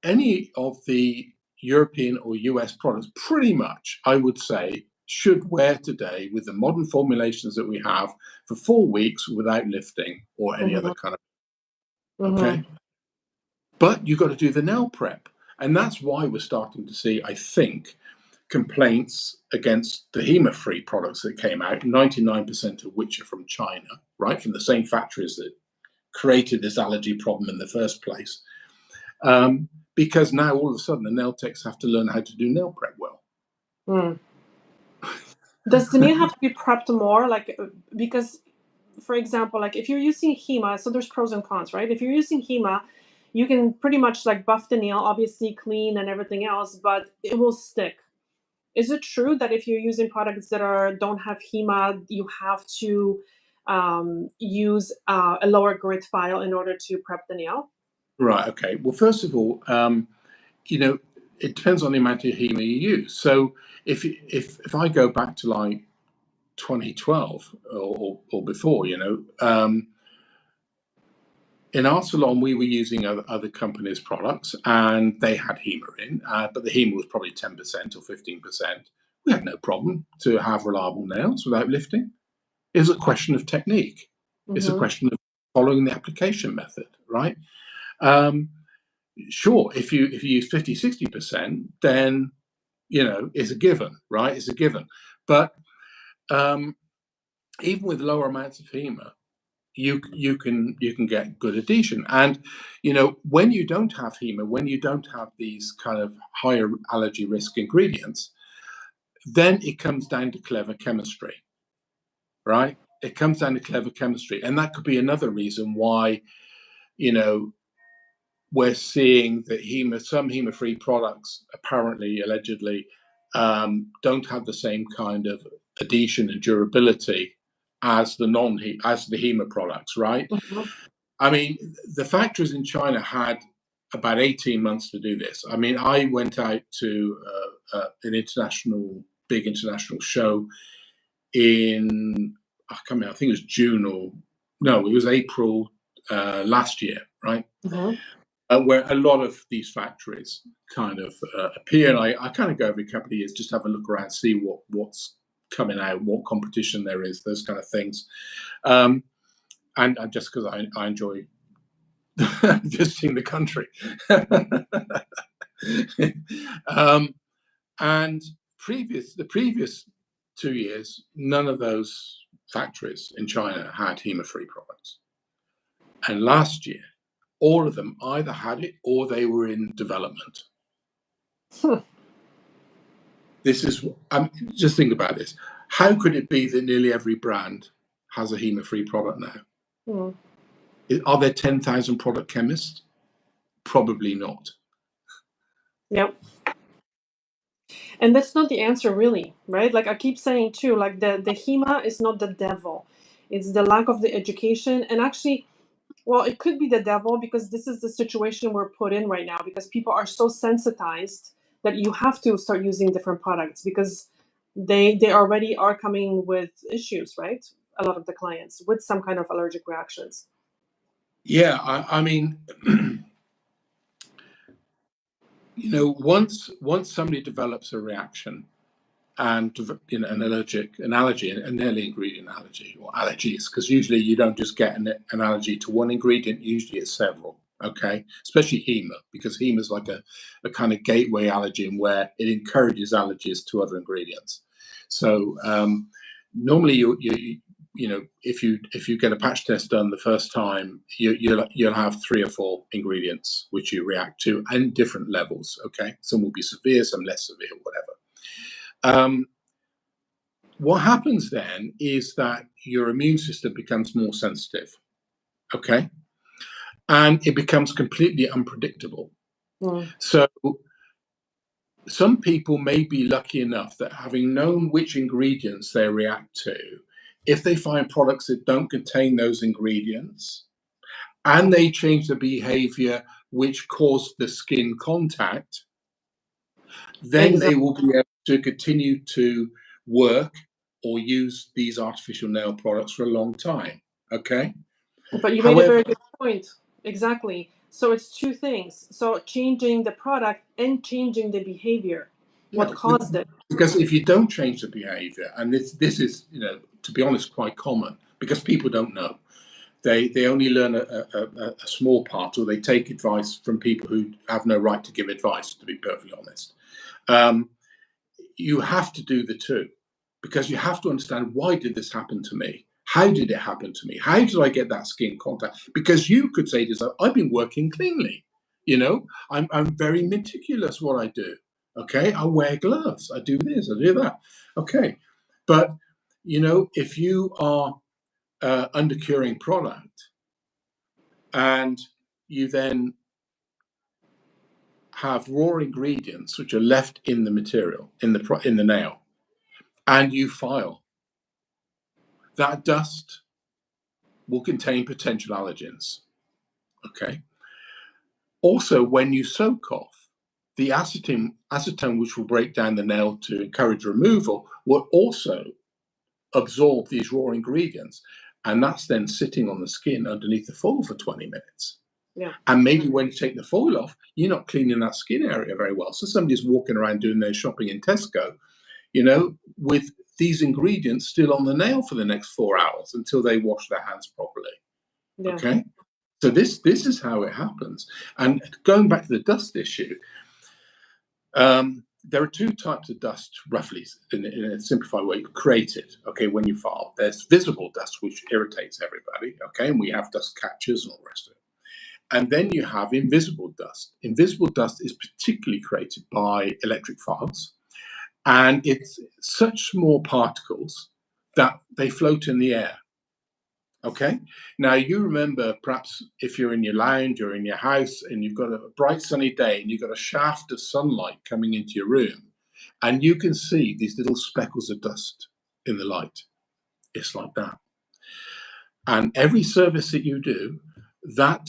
any of the European or US products, pretty much, I would say, should wear today with the modern formulations that we have for 4 weeks without lifting or any other kind of, okay? But you've got to do the nail prep. And that's why we're starting to see, I think, complaints against the HEMA-free products that came out, 99% of which are from China, right? From the same factories that created this allergy problem in the first place. Because now all of a sudden the nail techs have to learn how to do nail prep well. Does the nail have to be prepped more? Because, for example, if you're using HEMA, so there's pros and cons, right? If you're using HEMA, you can pretty much buff the nail, obviously clean and everything else, but it will stick. Is it true that if you're using products that don't have HEMA, you have to use a lower grit file in order to prep the nail? Right. Okay. Well, first of all, it depends on the amount of HEMA you use. So if I go back to 2012 or before, in our salon we were using other companies' products and they had HEMA in, but the HEMA was probably 10% or 15%. We had no problem to have reliable nails without lifting. It's a question of technique. It's a question of following the application method, right? Sure, if you use 50, 60%, then it's a given, right? It's a given. But even with lower amounts of HEMA, you can get good adhesion. And when you don't have HEMA, when you don't have these kind of higher allergy risk ingredients, then it comes down to clever chemistry, right? It comes down to clever chemistry, and that could be another reason why we're seeing that some HEMA-free products apparently, allegedly, don't have the same kind of adhesion and durability as the HEMA products, right? Mhm. I mean, the factories in China had about 18 months to do this. I mean, I went out to an big international show in, I can't remember, I think it was June or, no, it was April last year, right? Mhm. Where a lot of these factories kind of appear. And I kind of go every couple of years, just have a look around, see what's coming out, what competition there is, those kind of things. And just because I enjoy visiting the country. And the previous 2 years, none of those factories in China had HEMA-free products. And last year, all of them either had it or they were in development. This is, just think about this. How could it be that nearly every brand has a HEMA-free product now? Hmm. Are there 10,000 product chemists? Probably not. Yep. And that's not the answer, really, right? Like I keep saying too, like the HEMA is not the devil. It's the lack of the education. And actually, well, it could be the devil because this is the situation we're put in right now because people are so sensitized that you have to start using different products because they already are coming with issues, right? A lot of the clients with some kind of allergic reactions. Yeah, I mean, once somebody develops a reaction and an allergy, an early ingredient allergy or allergies, because usually you don't just get an allergy to one ingredient, usually it's several. Okay, especially HEMA, because HEMA is like a kind of gateway allergen where it encourages allergies to other ingredients. So normally if you get a patch test done the first time, you'll have 3 or 4 ingredients which you react to and different levels. Okay, some will be severe, some less severe, whatever. What happens then is that your immune system becomes more sensitive. Okay, and it becomes completely unpredictable. Mm. So some people may be lucky enough that having known which ingredients they react to, if they find products that don't contain those ingredients and they change the behavior which caused the skin contact, then they will be able to continue to work or use these artificial nail products for a long time. Okay. But you made a However, very good point. Exactly. So it's two things. So changing the product and changing the behavior. yeah, What caused it? because if you don't change the behavior, and this is, to be honest, quite common because people don't know. They only learn a small part, or they take advice from people who have no right to give advice, to be perfectly honest. You have to do the two, because you have to understand, why did this happen to me? How did it happen to me? How did I get that skin contact? Because you could say to yourself, I've been working cleanly. I'm very meticulous what I do. Okay, I wear gloves. I do this. I do that. Okay, but if you are undercuring product and you then have raw ingredients which are left in the material in the nail, and you file, that dust will contain potential allergens. Okay. Also, when you soak off, the acetone, which will break down the nail to encourage removal, will also absorb these raw ingredients. And that's then sitting on the skin underneath the foil for 20 minutes. Yeah. And maybe when you take the foil off, you're not cleaning that skin area very well. So somebody's walking around doing their shopping in Tesco, with these ingredients still on the nail for the next 4 hours until they wash their hands properly. Yeah. Okay. So this is how it happens. And going back to the dust issue, there are 2 types of dust, roughly, in a simplified way, created. Okay, when you file, there's visible dust, which irritates everybody. Okay, and we have dust catchers and all the rest of it. And then you have invisible dust. Invisible dust is particularly created by electric files, and it's such small particles that they float in the air. Okay. Now you remember, perhaps if you're in your lounge or in your house and you've got a bright sunny day and you've got a shaft of sunlight coming into your room, and you can see these little speckles of dust in the light. It's like that. And every service that you do, that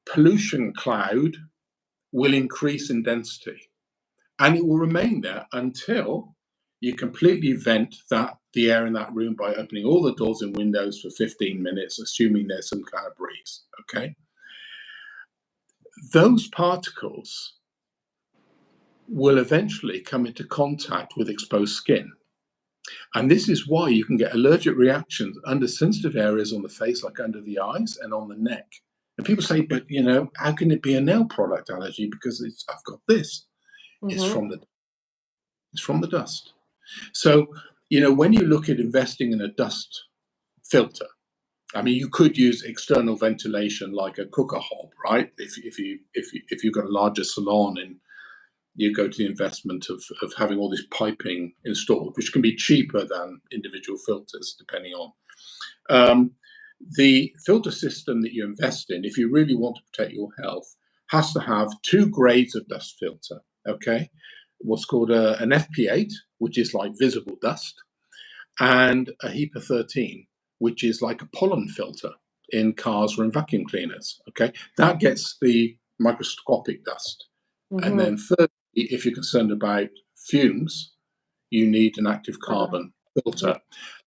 pollution cloud will increase in density, and it will remain there until you completely vent the air in that room by opening all the doors and windows for 15 minutes, assuming there's some kind of breeze. Okay, those particles will eventually come into contact with exposed skin. And this is why you can get allergic reactions under sensitive areas on the face, like under the eyes and on the neck. And people say, but how can it be a nail product allergy? Because I've got this. It's Mm-hmm. from the dust. So, when you look at investing in a dust filter, I mean, you could use external ventilation like a cooker hob, right? If you've got a larger salon and you go to the investment of having all this piping installed, which can be cheaper than individual filters, depending on the filter system that you invest in. If you really want to protect your health, has to have 2 grades of dust filter. Okay, what's called an FP8, which is like visible dust, and a HEPA-13, which is like a pollen filter in cars or in vacuum cleaners. Okay, that gets the microscopic dust. And then thirdly, if you're concerned about fumes, you need an active carbon filter.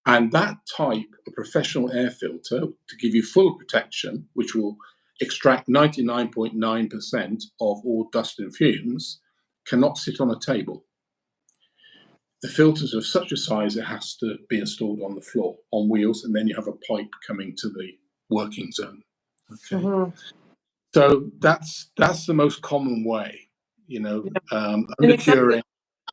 And that type of professional air filter, to give you full protection, which will extract 99.9% of all dust and fumes, cannot sit on a table. The filters are of such a size it has to be installed on the floor on wheels, and then you have a pipe coming to the working zone. Okay, so that's the most common way, undercuring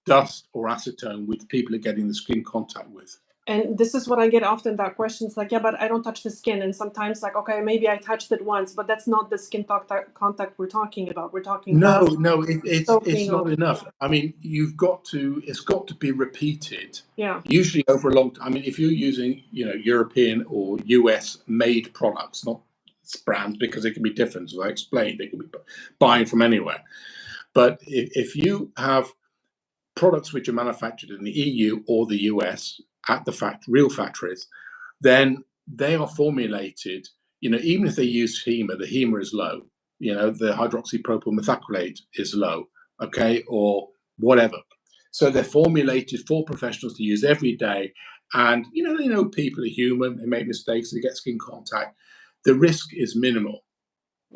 dust or acetone, which people are getting the skin contact with. And this is what I get often, that questions like, yeah, but I don't touch the skin. And sometimes like, okay, maybe I touched it once, but that's not the skin contact we're talking about. We're talking No, it's not or, enough. I mean, it's got to be repeated. Yeah. Usually over a long time. I mean, if you're using, European or US made products, not brands, because it can be different, as I explained, they can be buying from anywhere. But if you have products which are manufactured in the EU or the US at the real factories, then they are formulated, even if they use HEMA, the HEMA is low, the hydroxypropyl methacrylate is low, okay, or whatever. So they're formulated for professionals to use every day. And, they know people are human, they make mistakes, they get skin contact. The risk is minimal.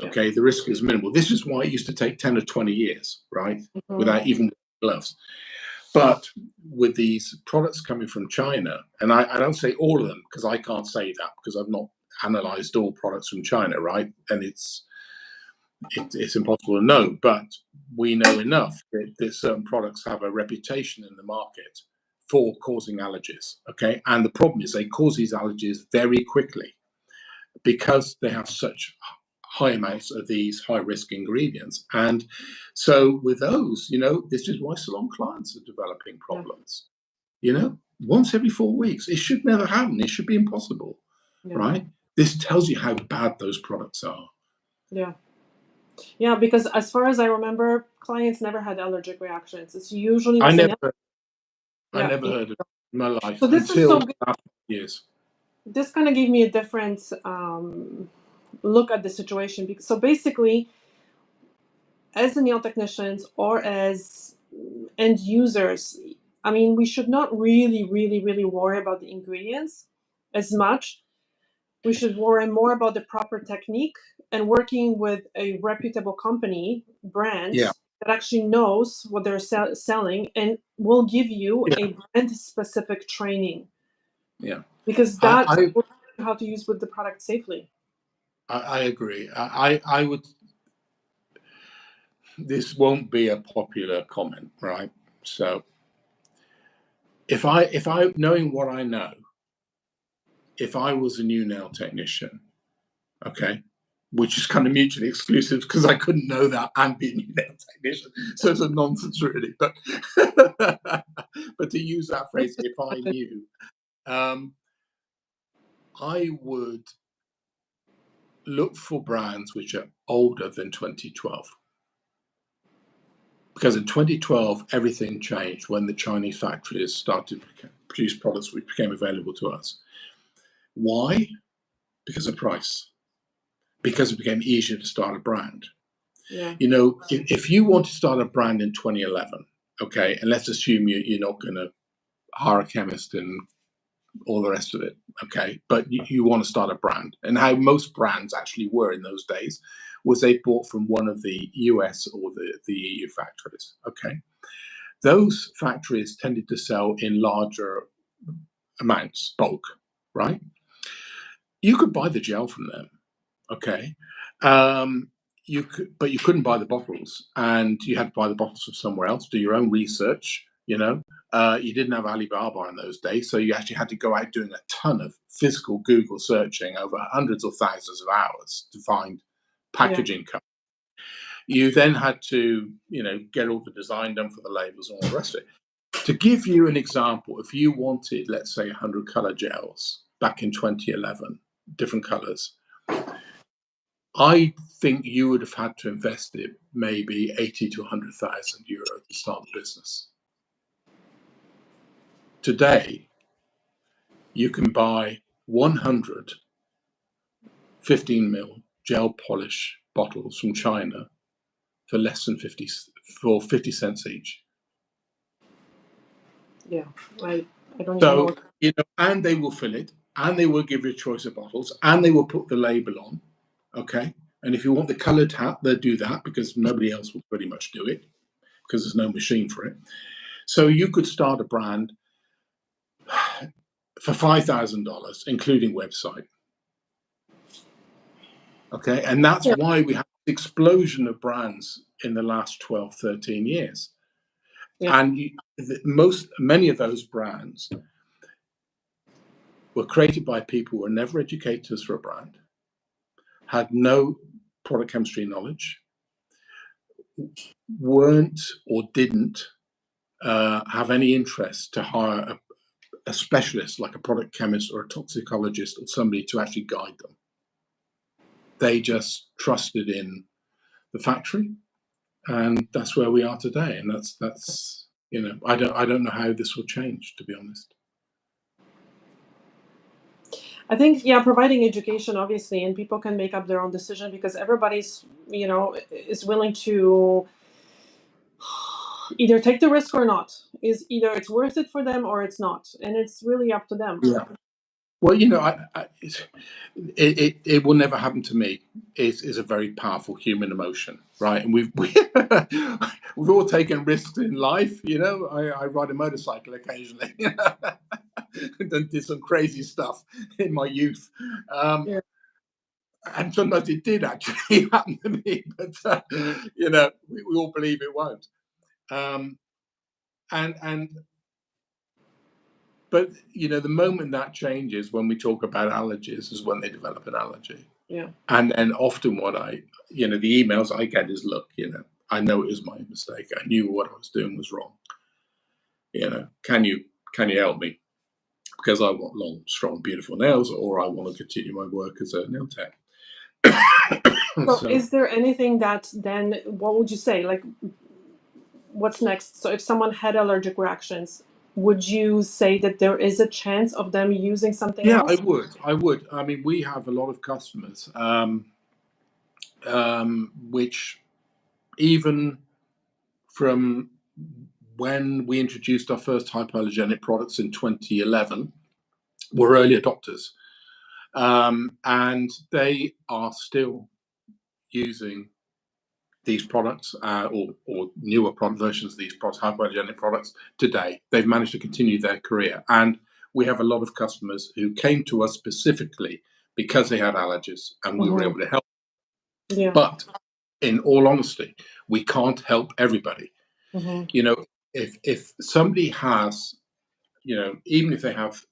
Okay, the risk is minimal. This is why it used to take 10 or 20 years, right, without even gloves. But with these products coming from China, and I don't say all of them because I can't say that because I've not analyzed all products from China, right? And it's impossible to know, but we know enough that certain products have a reputation in the market for causing allergies, okay? And the problem is they cause these allergies very quickly because they have such high amounts of these high-risk ingredients. And so with those, this is why salon clients are developing problems. Once every 4 weeks. It should never happen. It should be impossible, right? This tells you how bad those products are. Yeah, because as far as I remember, clients never had allergic reactions. It's usually I never heard of it in my life so this until is so last years. This kind of gave me a different look at the situation. So basically, as the nail technicians or as end users, I mean, we should not really, really, really worry about the ingredients as much. We should worry more about the proper technique and working with a reputable company, brand, that actually knows what they're selling and will give you a brand-specific training. Yeah. Because that's how to use with the product safely. I agree. I would. This won't be a popular comment, right? So, if I knowing what I know, if I was a new nail technician, okay, which is kind of mutually exclusive because I couldn't know that and be a new nail technician, so it's a nonsense really. But but to use that phrase, if I knew, I would look for brands which are older than 2012. Because in 2012, everything changed when the Chinese factories started to produce products which became available to us. Why? Because of price. Because it became easier to start a brand. Yeah. You know, if you want to start a brand in 2011, okay, and let's assume you're not going to hire a chemist and all the rest of it, okay, but you want to start a brand. And how most brands actually were in those days was they bought from one of the US or the EU factories, okay. Those factories tended to sell in larger amounts, bulk, right? You could buy the gel from them, okay. You could, but you couldn't buy the bottles, and you had to buy the bottles from somewhere else. Do your own research. You know, you didn't have Alibaba in those days, so you actually had to go out doing a ton of physical Google searching over hundreds or thousands of hours to find packaging. Yeah. You then had to, you know, get all the design done for the labels and all the rest of it. To give you an example, if you wanted, let's say, 100 color gels back in 2011, different colors, I think you would have had to invest it maybe 80 to 100,000 euro to start the business. Today, you can buy 100 15 ml gel polish bottles from China for less than 50 cents each. Yeah, I don't even So, know. you know, and they will fill it, and they will give you a choice of bottles, and they will put the label on, okay? And if you want the coloured hat, they'll do that because nobody else will pretty much do it because there's no machine for it. So you could start a brand for $5,000, including website. Okay, and that's why we have the explosion of brands in the last 12, 13 years. Yeah. And many of those brands were created by people who were never educators for a brand, had no product chemistry knowledge, weren't or didn't have any interest to hire a specialist like a product chemist or a toxicologist or somebody to actually guide them. They just trusted in the factory, and that's where we are today. And that's you know, I don't know how this will change, to be honest. I think, yeah, providing education, obviously, and people can make up their own decision because everybody's, you know, is willing to either take the risk or not. Is either it's worth it for them or it's not, and it's really up to them. Yeah. Well, you know, it will never happen to me. Is a very powerful human emotion, right? And we've all taken risks in life. You know, I ride a motorcycle occasionally. And did some crazy stuff in my youth. Yeah. And sometimes it did actually happen to me, but you know, we all believe it won't. But you know, the moment that changes when we talk about allergies is when they develop an allergy. Yeah. And often what you know, the emails I get is, look, you know, I know it was my mistake. I knew what I was doing was wrong. You know, can you help me? Because I want long, strong, beautiful nails, or I want to continue my work as a nail tech. So is there anything that then, what would you say? Like, what's next? So if someone had allergic reactions, would you say that there is a chance of them using something else? Yeah, I would. I mean, we have a lot of customers, which even from when we introduced our first hypoallergenic products in 2011, were early adopters. And they are still using these products or newer product versions of these products, hypoallergenic products today. They've managed to continue their career. And we have a lot of customers who came to us specifically because they had allergies and we were able to help. Yeah. But in all honesty, we can't help everybody. You know, if somebody has, you know, even if they have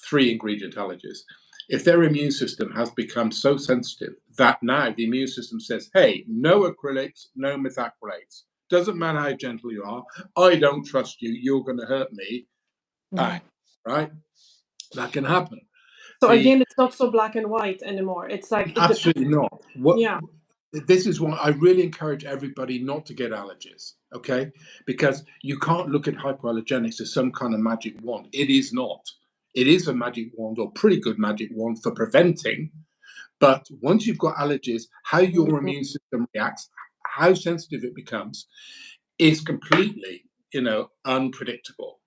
3 ingredient allergies, if their immune system has become so sensitive that now the immune system says, hey, no acrylics, no methacrylates, doesn't matter how gentle you are, I don't trust you, you're going to hurt me, bang, right? That can happen. So again, it's not so black and white anymore. It's like absolutely not. this is why I really encourage everybody not to get allergies, okay? Because you can't look at hypoallergenics as some kind of magic wand. It is not. It is a magic wand, or pretty good magic wand, for preventing. But once you've got allergies, how your immune system reacts, how sensitive it becomes, is completely, unpredictable.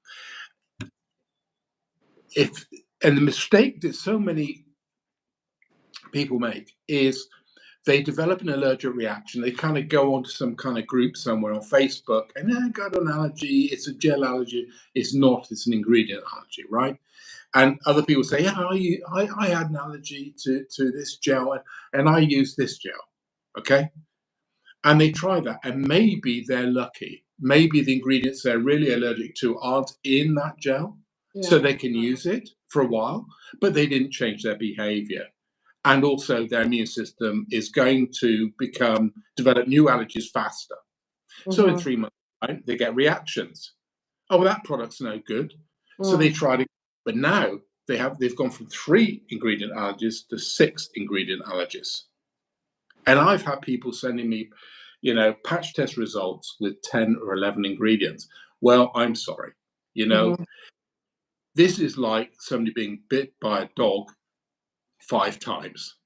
And the mistake that so many people make is they develop an allergic reaction. They kind of go onto some kind of group somewhere on Facebook, and I got an allergy. It's a gel allergy. It's not. It's an ingredient allergy, right? And other people say, yeah, I had an allergy to this gel, and I use this gel, okay? And they try that, and maybe they're lucky. Maybe the ingredients they're really allergic to aren't in that gel, so they can use it for a while, but they didn't change their behavior. And also their immune system is going to develop new allergies faster. So in 3 months' time, they get reactions. Oh, well, that product's no good. So they tried it, but now they've gone from 3 ingredient allergies to 6 ingredient allergies. And I've had people sending me, patch test results with 10 or 11 ingredients. Well, I'm sorry. This is like somebody being bit by a dog 5 times.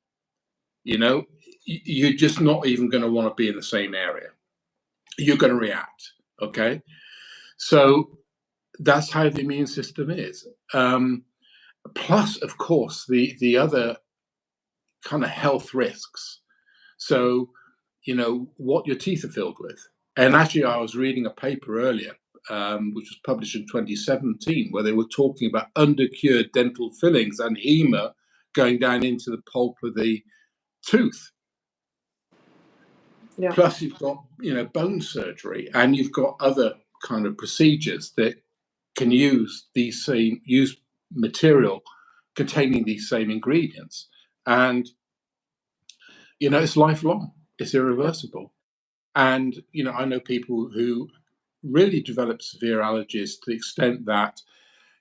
You're just not even going to want to be in the same area. You're going to react. Okay. So that's how the immune system is. Plus, of course, the other kind of health risks. So, what your teeth are filled with. And actually, I was reading a paper earlier, which was published in 2017, where they were talking about undercured dental fillings and HEMA going down into the pulp of the tooth. Yeah. Plus, you've got bone surgery, and you've got other kind of procedures that can use material containing these same ingredients, and it's lifelong. It's irreversible. And I know people who really developed severe allergies to the extent that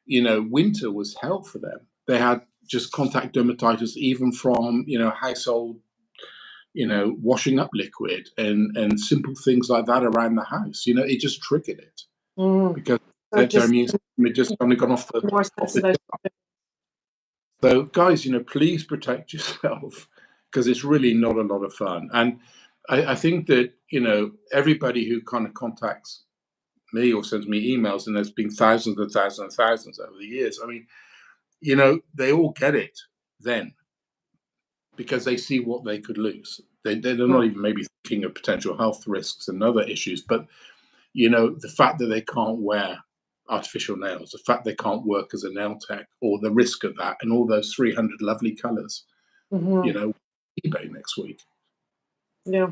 winter was hell for them. They had just contact dermatitis, even from household washing up liquid and simple things like that around the house. It just triggered it because their immune system had just kind of gone off the tip. So, guys, please protect yourself, because it's really not a lot of fun. And I think that everybody who kind of contacts me or sends me emails, and there's been thousands and thousands and thousands over the years. I mean, they all get it then, because they see what they could lose. They're not even maybe thinking of potential health risks and other issues, but the fact that they can't wear artificial nails, the fact they can't work as a nail tech, or the risk of that, and all those 300 lovely colors, eBay next week. Yeah.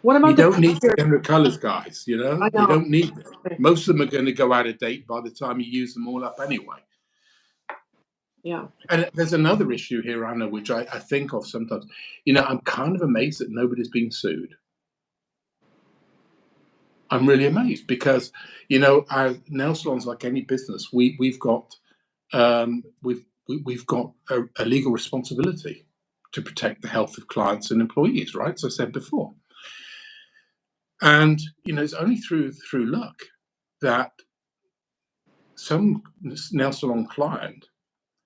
What about you don't need 300 colors, guys? You don't need them. Most of them are going to go out of date by the time you use them all up anyway. Yeah. And there's another issue here, Anna, which I think of sometimes. I'm kind of amazed that nobody's been sued. I'm really amazed because, our nail salons, like any business, we've got we've got a legal responsibility to protect the health of clients and employees, right? As I said before. And it's only through luck that some nail salon client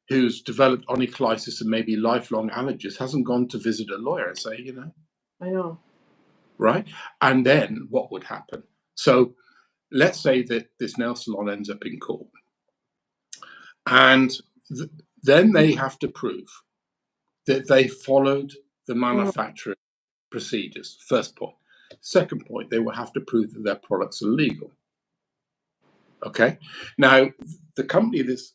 who's developed onycolysis and maybe lifelong allergies hasn't gone to visit a lawyer and say, I know. Right? And then what would happen? So let's say that this nail salon ends up in court. And then they have to prove that they followed the manufacturer procedures. First point. Second point, they will have to prove that their products are legal. Okay? Now, the company that's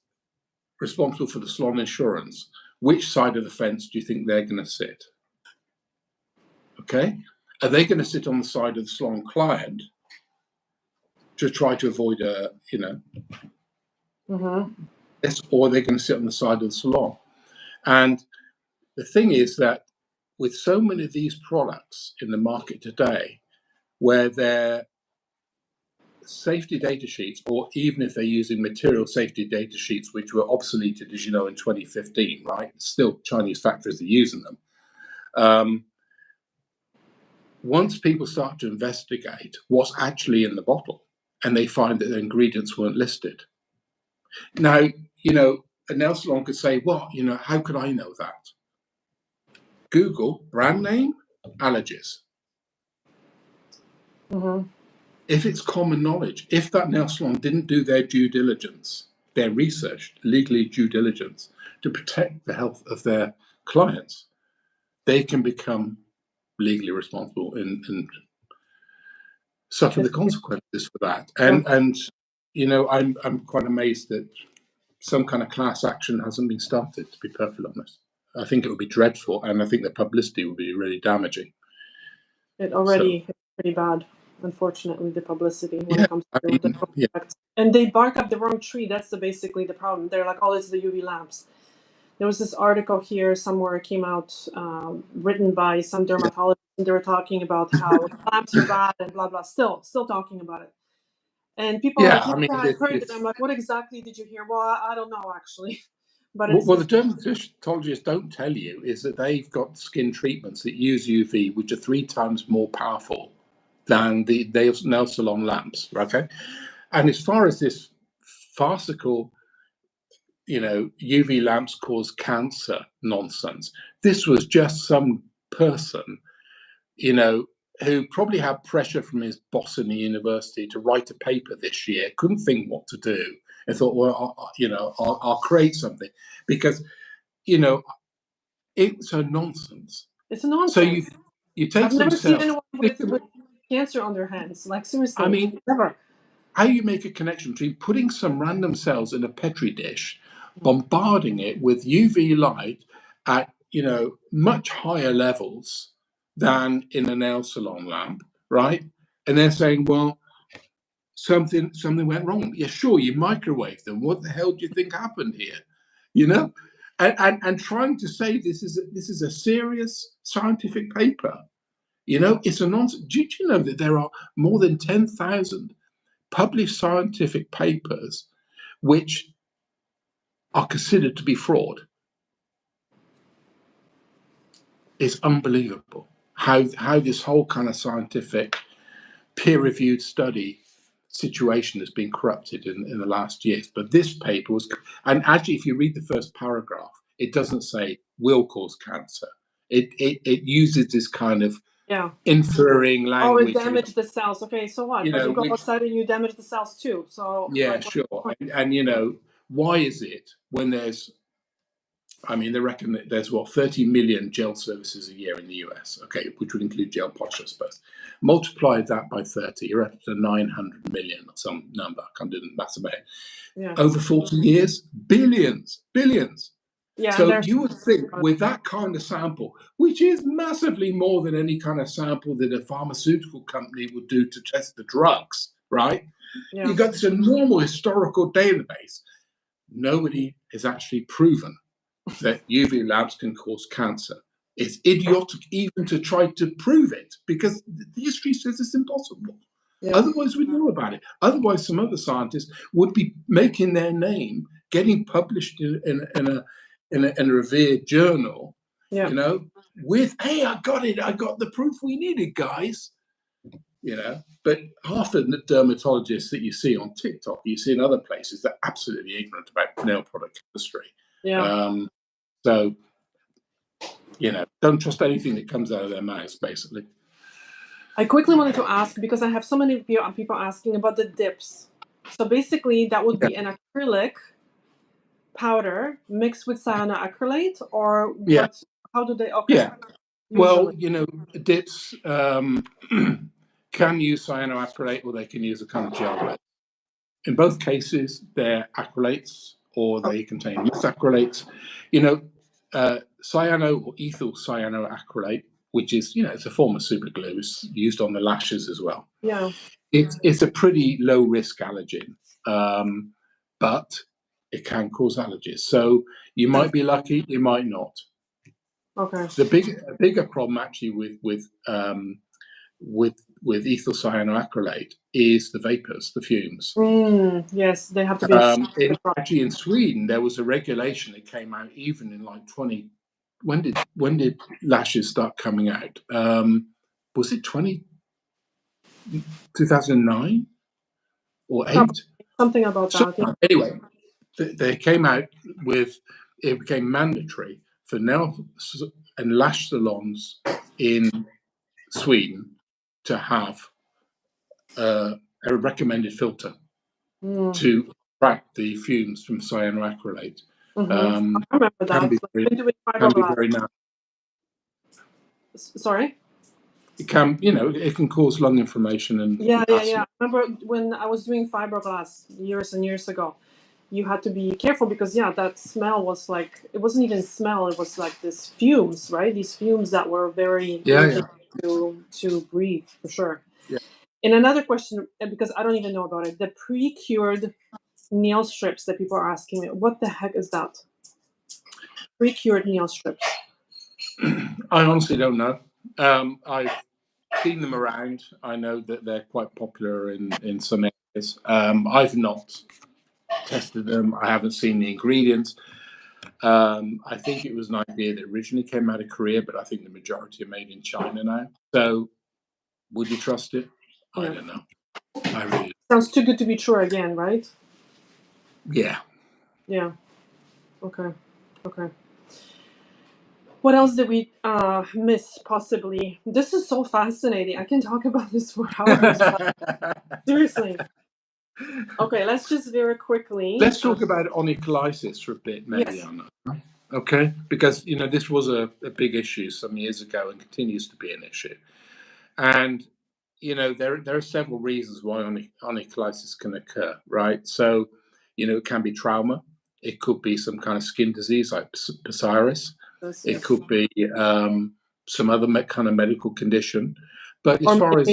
responsible for the salon insurance, which side of the fence do you think they're going to sit? Okay? Are they going to sit on the side of the salon client to try to avoid yes, or they're going to sit on the side of the salon? And the thing is that with so many of these products in the market today, where they're safety data sheets, or even if they're using material safety data sheets, which were obsoleted, as you know, in 2015, right? Still Chinese factories are using them. once people start to investigate what's actually in the bottle and they find that the ingredients weren't listed. Now, a nail salon could say, well, how could I know that? Google brand name, allergies. Mm-hmm. If it's common knowledge, if that nail salon didn't do their due diligence, their research, legally due diligence, to protect the health of their clients, they can become legally responsible and suffer the consequences for that. And I'm quite amazed that some kind of class action hasn't been started, to be perfectly honest. I think it would be dreadful, and I think the publicity would be really damaging. It already is pretty bad, unfortunately, the publicity when it comes to the products. And they bark up the wrong tree. That's basically the problem. They're like, oh, it's the UV lamps. There was this article here somewhere, it came out, written by some dermatologist, and they were talking about how lamps are bad and blah, blah, still talking about it. And people are like, I've heard it. I'm like, what exactly did you hear? Well, I don't know, actually. But what the dermatologists don't tell you is that they've got skin treatments that use UV, which are 3 times more powerful than the nail salon lamps, okay? And as far as this farcical, UV lamps cause cancer nonsense, this was just some person, who probably had pressure from his boss in the university to write a paper this year, couldn't think what to do, and thought, well, I'll create something, because, it's a nonsense. It's a nonsense. So you take I've some never seen cells. anyone with cancer on their hands. Like, seriously, I mean, never. How you make a connection between putting some random cells in a Petri dish, bombarding it with UV light at, much higher levels than in a nail salon lamp, right? And then saying, well, something went wrong. Yeah, sure, you microwave them. What the hell do you think happened here? And trying to say this is a serious scientific paper. It's a nonsense. Did you know that there are more than 10,000 published scientific papers which are considered to be fraud? It's unbelievable how this whole kind of scientific peer-reviewed study situation has been corrupted in the last years. But this paper was, and actually if you read the first paragraph, it doesn't say will cause cancer. It uses this kind of inferring language. Oh, it damaged the cells. Okay, so what? But you go outside and you damage the cells too. So sure. And why is it when they reckon that there's 30 million gel services a year in the US, okay, which would include gel polish, I suppose. Multiply that by 30, you're up to 900 million or some number. I can't do the maths about it. Yeah. Over 40 years, billions. Yeah, so you would think with that kind of sample, which is massively more than any kind of sample that a pharmaceutical company would do to test the drugs, right? Yeah. You've got this enormous historical database. Nobody has actually proven that UV lamps can cause cancer. It's idiotic even to try to prove it, because the history says it's impossible. Yeah. Otherwise, we'd know about it. Otherwise, some other scientists would be making their name, getting published in a revered journal, with, hey, I got it. I got the proof we needed, guys. But half of the dermatologists that you see on TikTok, you see in other places, they're absolutely ignorant about nail product chemistry. Yeah. So, don't trust anything that comes out of their mouths, basically. I quickly wanted to ask, because I have so many people asking about the dips. So basically, that would be an acrylic powder mixed with cyanoacrylate, or what? How do they? Okay. Yeah. Well, dips can use cyanoacrylate, or they can use a kind of gel. In both cases, they're acrylates, or they contain methacrylates. Cyano or ethyl cyanoacrylate, which is, it's a form of superglue, is used on the lashes as well. Yeah. It's a pretty low risk allergen, but it can cause allergies. So you might be lucky, you might not. Okay. The bigger problem actually with ethyl cyanoacrylate is the vapors, the fumes. Yes, they have to be. Actually, in Sweden, there was a regulation that came out even in like 20. When did lashes start coming out? was it 2009 or 8? Something about that. Yeah. Anyway, they came out with, it became mandatory for nail and lash salons in Sweden to have a recommended filter to track the fumes from cyanoacrylate. I remember that. Can be very nasty. Sorry? It can, it can cause lung inflammation and yeah. I remember when I was doing fiberglass years and years ago, you had to be careful because that smell was like, it wasn't even smell, it was like this fumes, right? These fumes that were very irritating to breathe, for sure. Yeah. And another question, because I don't even know about it, the pre-cured nail strips that people are asking me, what the heck is that? Pre-cured nail strips. I honestly don't know. I've seen them around. I know that they're quite popular in some areas. I've not tested them. I haven't seen the ingredients. I think it was an idea that originally came out of Korea, but I think the majority are made in China now. So would you trust it? I don't know. I really sounds too good to be true again, right? Yeah. Yeah. Okay. What else did we miss, possibly? This is so fascinating. I can talk about this for hours. Seriously. Okay, let's just very quickly. Let's talk about onycholysis for a bit, maybe, yes. Anna. Okay? Because, this was a big issue some years ago and continues to be an issue. And, there are several reasons why onycholysis can occur, right? So, it can be trauma. It could be some kind of skin disease like psoriasis. It could be some other kind of medical condition. But as far as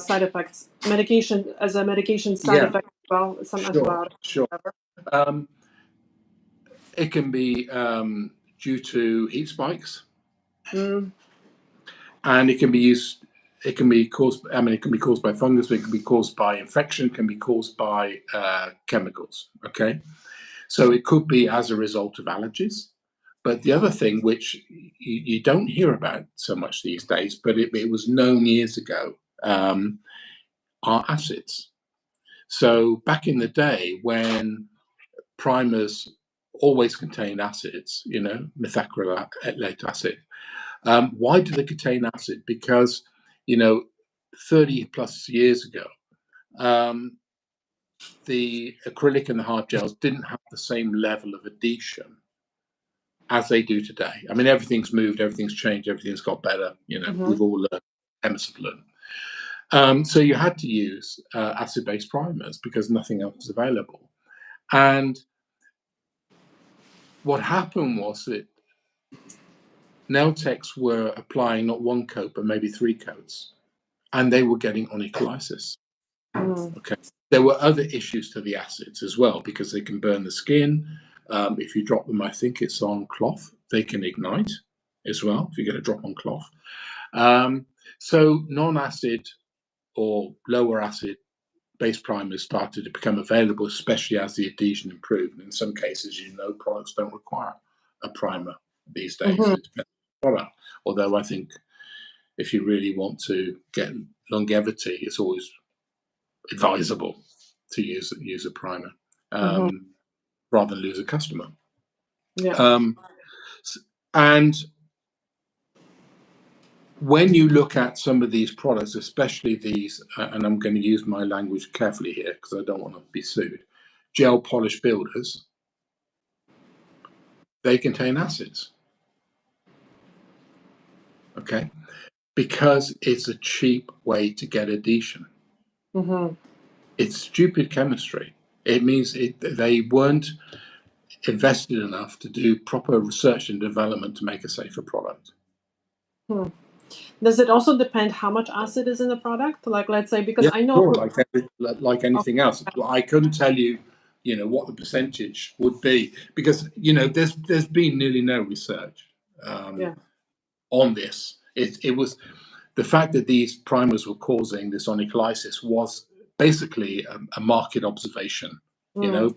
side effects, medication as a medication side effect as well, some antibiotics. Sure. It can be due to heat spikes, and it can be used. It can be caused. It can be caused by fungus. But it can be caused by infection. It can be caused by chemicals. Okay, so it could be as a result of allergies. But the other thing, which you don't hear about so much these days, but it was known years ago, are acids. So back in the day, when primers always contain acids, methacrylate acid. Why do they contain acid? Because, 30 plus years ago, the acrylic and the hard gels didn't have the same level of adhesion as they do today. I mean, everything's moved, everything's changed, everything's got better. We've all learned, chemists have learned. So you had to use acid-based primers because nothing else was available. And what happened was that nail techs were applying not one coat, but maybe 3 coats, and they were getting onycholysis. Okay. There were other issues to the acids as well, because they can burn the skin. If you drop them, I think it's on cloth, they can ignite as well, if you get a drop on cloth. So non-acid or lower acid base primers started to become available, especially as the adhesion improved. In some cases, products don't require a primer these days. It depends on the product. Although I think if you really want to get longevity, it's always advisable to use a primer rather than lose a customer. Yeah. And when you look at some of these products, especially these, and I'm going to use my language carefully here because I don't want to be sued, gel polish builders, they contain acids. Okay, because it's a cheap way to get adhesion. It's stupid chemistry. It means they weren't invested enough to do proper research and development to make a safer product. Does it also depend how much acid is in the product? Like, let's say, because I know, like anything else, I couldn't tell you, what the percentage would be, because there's been nearly no research on this. It was the fact that these primers were causing this onycholysis was basically a market observation.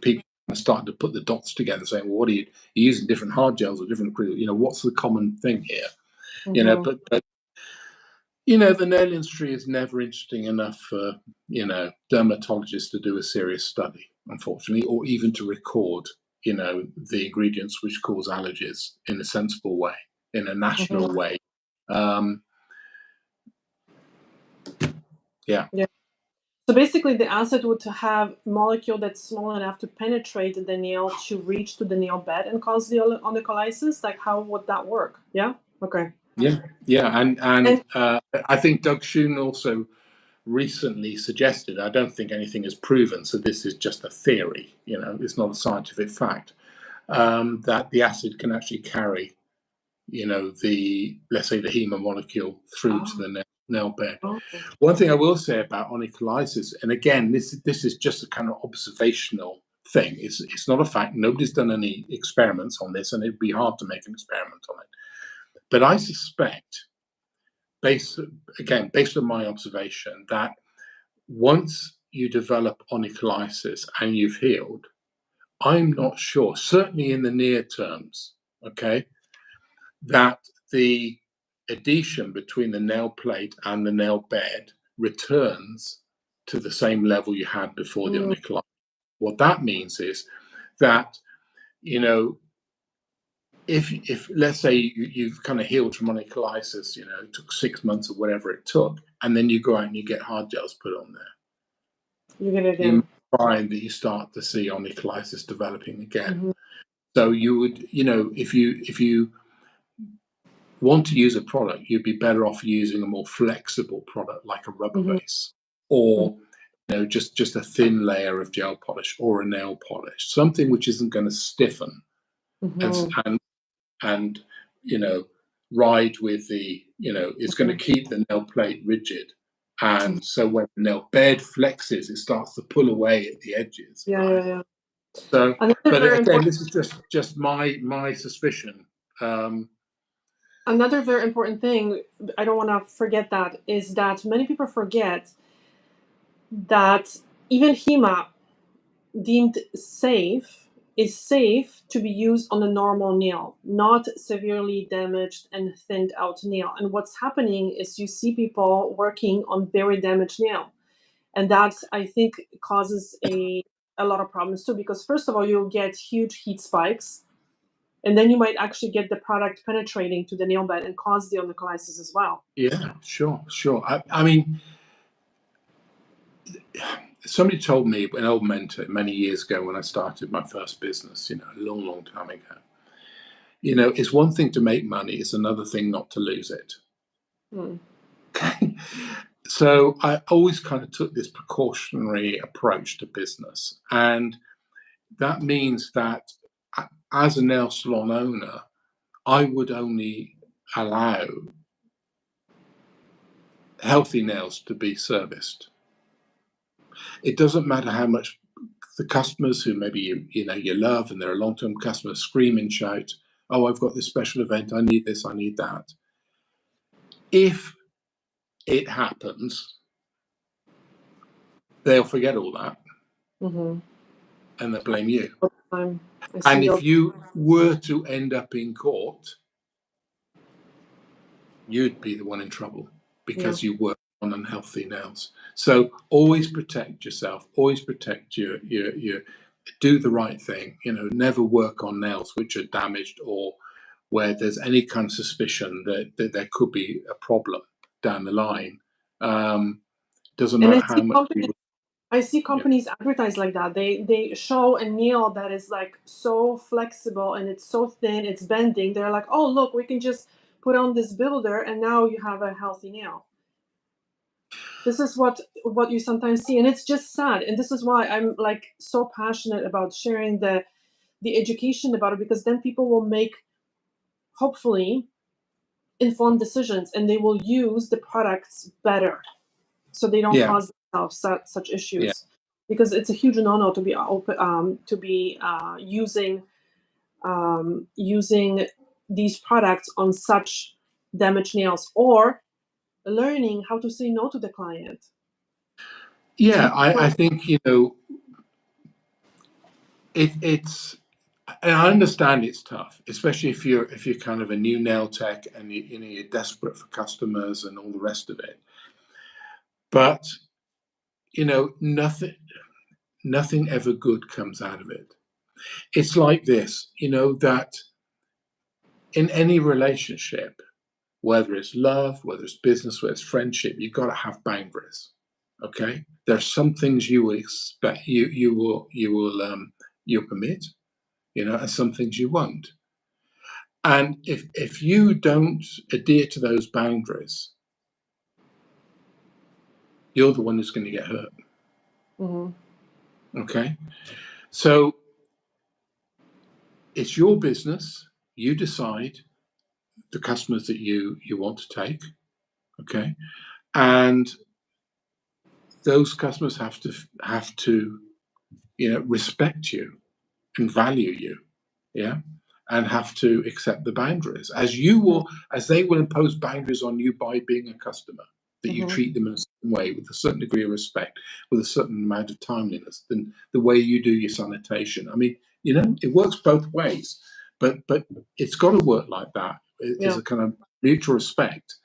People started to put the dots together, saying, well, what are you using different hard gels or different acrylic? What's the common thing here? But You know, the nail industry is never interesting enough for, you know, dermatologists to do a serious study, unfortunately, or even to record, you know, the ingredients which cause allergies in a sensible way, in a national way. Yeah. Yeah. So basically, the acid would have molecule that's small enough to penetrate the nail to reach to the nail bed and cause the onycolysis. Like, how would that work? Yeah. Okay. Yeah. Yeah. And I think Doug Schoon also recently suggested, I don't think anything is proven, so this is just a theory, you know, it's not a scientific fact, that the acid can actually carry, you know, the, let's say, the HEMA molecule through to the nail bed. One thing I will say about onycolysis, and again, this is just a kind of observational thing. It's not a fact. Nobody's done any experiments on this, and it'd be hard to make an experiment on it. But I suspect, based on my observation, that once you develop onycolysis and you've healed, I'm not sure, certainly in the near terms, okay, that the adhesion between the nail plate and the nail bed returns to the same level you had before the onycolysis. What that means is that, you know, if let's say you've kind of healed from onycolysis, you know, it took 6 months or whatever it took, and then you go out and you get hard gels put on there, You get it again. you find that you start to see onycolysis developing again. So you would, you know, if you want to use a product, you'd be better off using a more flexible product like a rubber base, or you know, just a thin layer of gel polish or a nail polish, something which isn't going to stiffen and you know, ride with the, you know, it's going to keep the nail plate rigid. And so when the nail bed flexes, it starts to pull away at the edges. Yeah. So, Another but very again, important, this is just my suspicion. another very important thing, I don't want to forget that, is that many people forget that even HEMA deemed safe is safe to be used on a normal nail, not severely damaged and thinned out nail. And what's happening is you see people working on very damaged nail. And that, I think, causes a lot of problems too, because first of all, you'll get huge heat spikes, and then you might actually get the product penetrating to the nail bed and cause the onycolysis as well. Yeah, sure. I mean, somebody told me, an old mentor many years ago when I started my first business, you know, a long time ago, you know, it's one thing to make money, it's another thing not to lose it. Okay. So I always kind of took this precautionary approach to business. And that means that as a nail salon owner, I would only allow healthy nails to be serviced. It doesn't matter how much the customers who maybe you love and they're a long-term customer scream and shout, "Oh, I've got this special event. I need this. I need that." If it happens, they'll forget all that and they'll blame you. And if you were to end up in court, you'd be the one in trouble because you work on unhealthy nails. So always protect yourself. Always protect your do the right thing. You know, never work on nails which are damaged or where there's any kind of suspicion that there could be a problem down the line. Doesn't matter how much people. I see companies advertise like that. They show a nail that is like so flexible and it's so thin, it's bending. They're like, "Oh, look, we can just put on this builder and now you have a healthy nail." This is what you sometimes see, and it's just sad. And this is why I'm like so passionate about sharing the education about it, because then people will make, hopefully, informed decisions and they will use the products better, so they don't cause themselves such issues. Because it's a huge no-no to be using these products on such damaged nails, or learning how to say no to the client. Yeah, I think, you know, it's And I understand it's tough, especially if you're kind of a new nail tech and you're desperate for customers and all the rest of it. But nothing ever good comes out of it. It's like this, that in any relationship, whether it's love, whether it's business, whether it's friendship, you've got to have boundaries. Okay, there are some things you will expect, you'll permit, and some things you won't. And if you don't adhere to those boundaries, you're the one who's going to get hurt. Mm-hmm. Okay, so it's your business. You decide the customers that you want to take. Okay, and those customers have to respect you and value you, yeah, and have to accept the boundaries as they will impose boundaries on you by being a customer, that you Mm-hmm. treat them in a certain way with a certain degree of respect, with a certain amount of timeliness, than the way you do your sanitation. I mean, it works both ways, but it's got to work like that. Is Yeah. a kind of mutual respect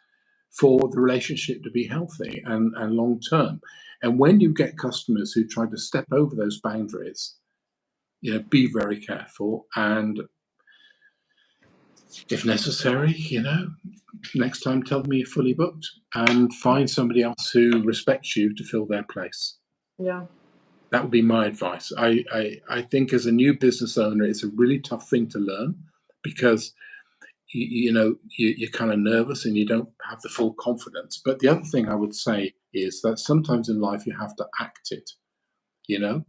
for the relationship to be healthy and long term. And when you get customers who try to step over those boundaries, be very careful, and if necessary, next time tell them you're fully booked and find somebody else who respects you to fill their place. Yeah. That would be my advice. I think as a new business owner, it's a really tough thing to learn, because you're kind of nervous and you don't have the full confidence. But the other thing I would say is that sometimes in life you have to act it. You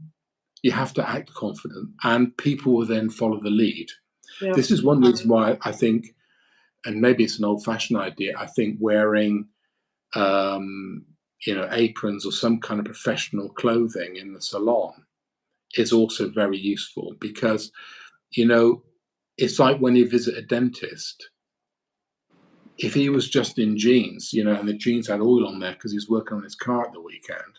have to act confident, and people will then follow the lead. Yeah. This is one reason why I think, and maybe it's an old-fashioned idea, I think wearing aprons or some kind of professional clothing in the salon is also very useful, because it's like when you visit a dentist. If he was just in jeans, and the jeans had oil on there because he was working on his car at the weekend,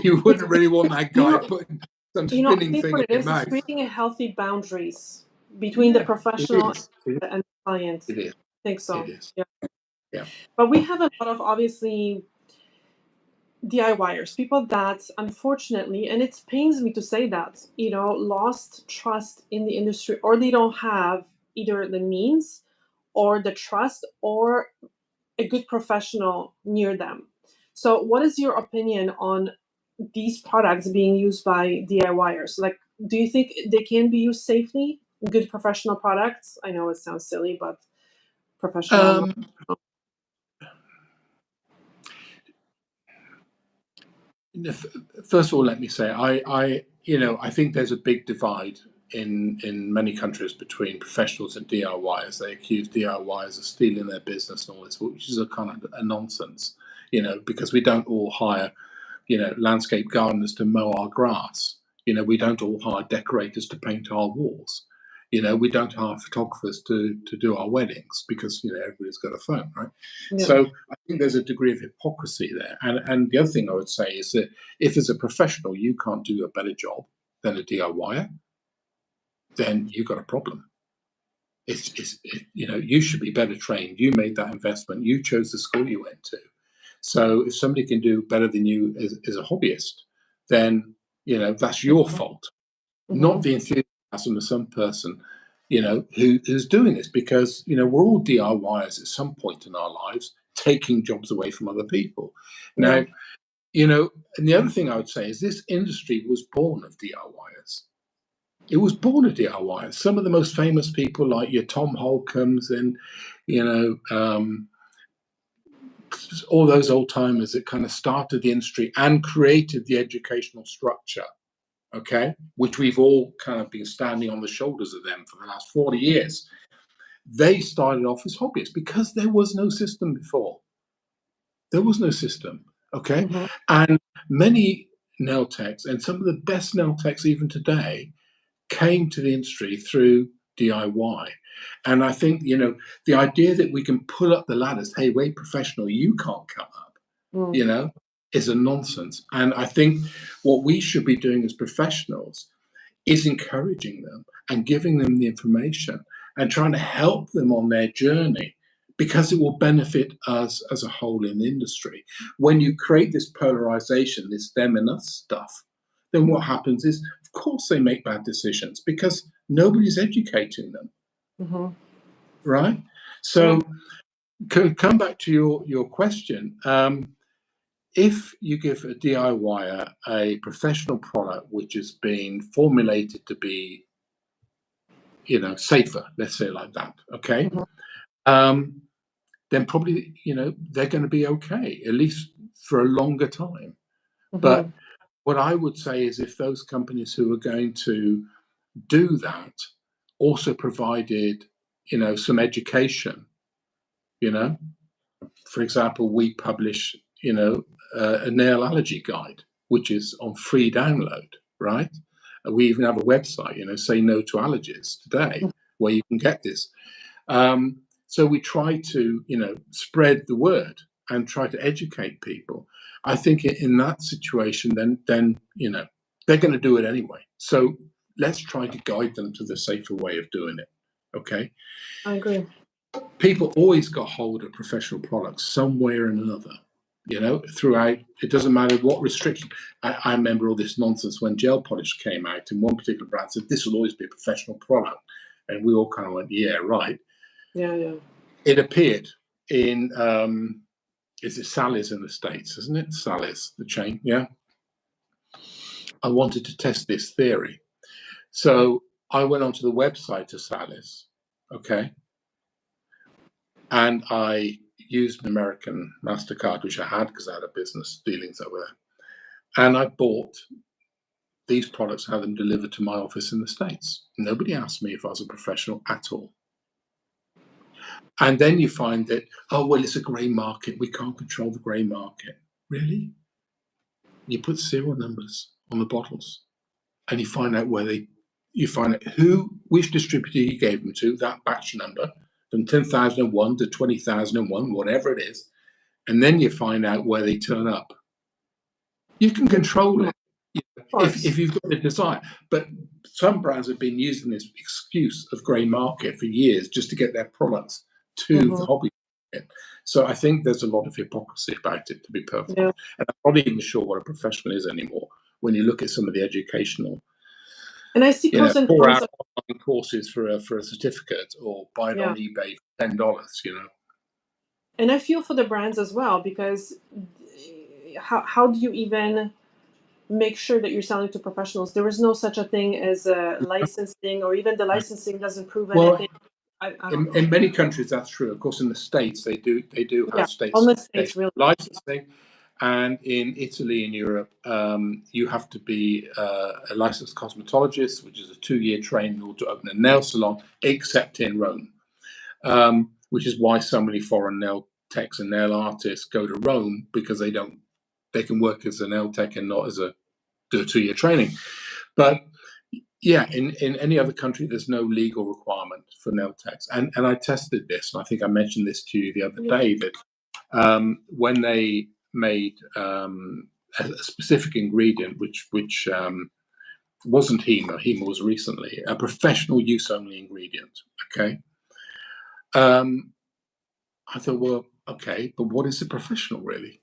you wouldn't really want that guy putting some I spinning think thing what in it your is mouth. creating a healthy boundaries between the Yeah, it professional is. It and the client. is. I think It so. is. Yeah. Yeah. But we have a lot of, obviously, DIYers, people that unfortunately, and it pains me to say that, lost trust in the industry, or they don't have either the means or the trust or a good professional near them. So what is your opinion on these products being used by DIYers? Like, do you think they can be used safely? Good professional products? I know it sounds silly, but professional. Um, First of all, let me say I think there's a big divide in many countries between professionals and DIYers. They accuse DIYers of stealing their business and all this, which is a kind of a nonsense. Because we don't all hire landscape gardeners to mow our grass. We don't all hire decorators to paint our walls. We don't hire photographers to do our weddings, because everybody's got a phone, right? Yeah. So I think there's a degree of hypocrisy there. And the other thing I would say is that if as a professional you can't do a better job than a DIYer, then you've got a problem. You should be better trained. You made that investment. You chose the school you went to. So if somebody can do better than you as a hobbyist, then that's your fault, not the enthusiasm of some person who's doing this, because we're all DIYers at some point in our lives, taking jobs away from other people. Now, and the other thing I would say is this industry was born of DIYers. It was born of DIYers. Some of the most famous people, like your Tom Holcombs and all those old timers that kind of started the industry and created the educational structure, okay, which we've all kind of been standing on the shoulders of them for the last 40 years. They started off as hobbyists because there was no system before. There was no system, okay? And many nail techs, and some of the best nail techs even today, came to the industry through DIY. And I think, the idea that we can pull up the ladders, hey, wait, professional, you can't come up, is a nonsense. And I think what we should be doing as professionals is encouraging them and giving them the information and trying to help them on their journey, because it will benefit us as a whole in the industry. When you create this polarization, this them and us stuff, then what happens is, of course, they make bad decisions because nobody's educating them, Mm-hmm. right? So, come back to your question. If you give a DIYer a professional product which has been formulated to be, safer, let's say it like that, okay, Mm-hmm. then probably, they're going to be okay, at least for a longer time. But Mm-hmm. what I would say is, if those companies who are going to do that also provided, some education, for example, we publish, a nail allergy guide, which is on free download, right? We even have a website, Say No to Allergies Today, where you can get this. So we try to, spread the word and try to educate people. I think in that situation, then they're going to do it anyway. So let's try to guide them to the safer way of doing it. Okay. I agree. People always got hold of professional products somewhere or another, throughout. It doesn't matter what restriction. I remember all this nonsense when gel polish came out, and one particular brand said this will always be a professional product. And we all kind of went, yeah, right. Yeah. It appeared in, is it Sally's in the States, isn't it? Sally's, the chain, yeah. I wanted to test this theory. So I went onto the website of Sally's, okay, and I used an American MasterCard, which I had because I had a business dealings over there. And I bought these products, had them delivered to my office in the States. Nobody asked me if I was a professional at all. And then you find that, oh, well, it's a grey market. We can't control the grey market. Really? You put serial numbers on the bottles, and you find out which distributor you gave them to, that batch number, from 10,001 to 20,001, whatever it is. And then you find out where they turn up. You can control it if you've got the desire. But some brands have been using this excuse of grey market for years just to get their products to the hobby market. So I think there's a lot of hypocrisy about it, to be perfect. Yeah. And I'm not even sure what a professional is anymore when you look at some of the educational, And I see pros and cons. 4-hour online courses for a certificate, or buy it on eBay for $10, And I feel for the brands as well, because how do you even make sure that you're selling to professionals? There is no such a thing as a licensing, or even the licensing doesn't prove anything. I don't know. In many countries that's true. Of course, in the States they do have On the States, really. licensing, and in Italy and Europe you have to be a licensed cosmetologist, which is a 2-year training in order to open a nail salon, except in Rome, which is why so many foreign nail techs and nail artists go to Rome, because they can work as a nail tech and not do a 2-year training. But yeah, in any other country, there's no legal requirement for nail techs. And I tested this, and I think I mentioned this to you the other day, that when they made a specific ingredient, which wasn't HEMA was recently a professional use only ingredient, okay? I thought, well, okay, but what is a professional really?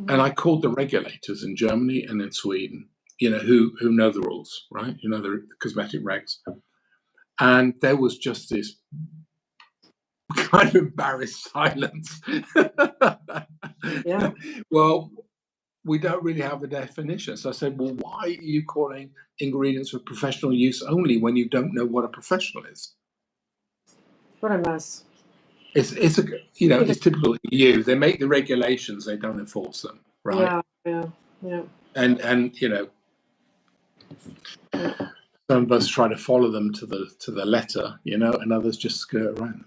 And I called the regulators in Germany and in Sweden, who know the rules, right? The cosmetic regs. And there was just this kind of embarrassed silence. Yeah. Well, we don't really have a definition. So I said, well, why are you calling ingredients for professional use only when you don't know what a professional is? What a mess. It's typical EU. They make the regulations, they don't enforce them, right? Yeah. And some of us try to follow them to the letter, and others just skirt around.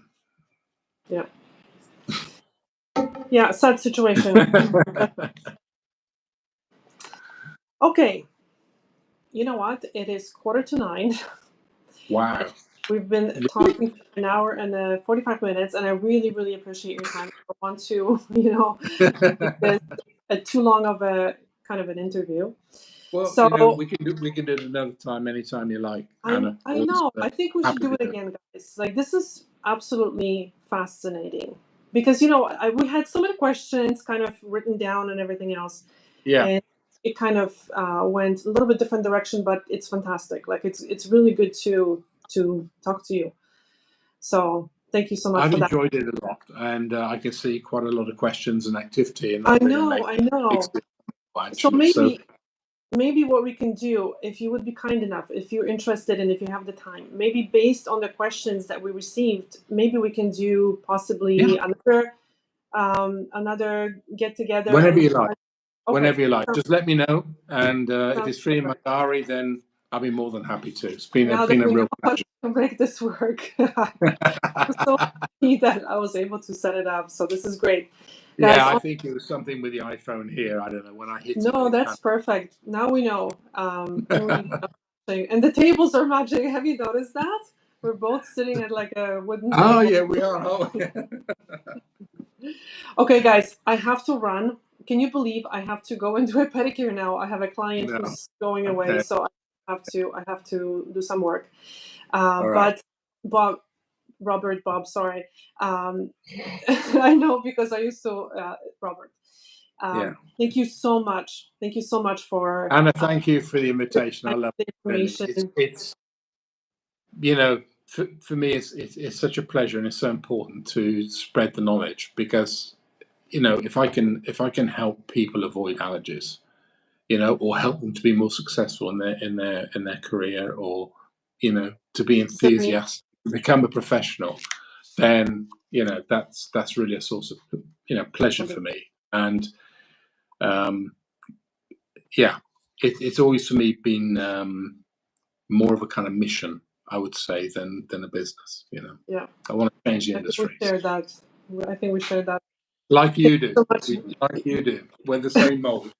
Yeah, sad situation. Okay. You know what? It is 9:15. Wow. We've been talking for an hour and 45 minutes, and I really, really appreciate your time. I don't want to, make this too long of a kind of an interview. Well, So we can do it another time, anytime you like, I Anna. I Always know. I think we should happy do to it do it. again, guys. Like this is absolutely fascinating because we had so many questions kind of written down and everything else, Yeah. and it kind of went a little bit different direction, but it's fantastic. Like it's really good to talk to you. So thank you so much I've for that. enjoyed it a lot, and I can see quite a lot of questions and activity, and I that really know, I makes know. it So actually. So maybe what we can do, if you would be kind enough, if you're interested and if you have the time, maybe based on the questions that we received, maybe we can do possibly yeah, another get together whenever and you like, okay, whenever you like, just let me know, and if sounds it's free in my perfect. diary, then I'll be more than happy to. It's Now that been a we know real how pleasure. to make this work. I'm so happy that I was able to set it up. So this is great. Guys, Yeah, I think it was something with the iPhone here. I don't know, when I hit it, no, it kind that's perfect. Now we know. And the tables are matching. Have you noticed that? We're both sitting at like a wooden Oh table. yeah, we are. Oh, yeah. Okay, guys, I have to run. Can you believe I have to go and do a pedicure now? I have a client No. who's going away, Okay. so I have to do some work. All right. But Bob, Bob, sorry. I know because I used to Robert. Yeah. Thank you so much. Thank you so much for Anna, thank you for the invitation. I love the it. Really. information. It's for me, it's such a pleasure, and it's so important to spread the knowledge because if I can help people avoid allergies, or help them to be more successful in their career, or to be Journey. enthusiastic, become a professional, then that's really a source of pleasure for me. And yeah, it's always for me been more of a kind of mission, I would say, than a business. Yeah, I want to change the I think we industry, shared that. I think we shared that. like Thank you you do. so much. Like you do. We're the same mold.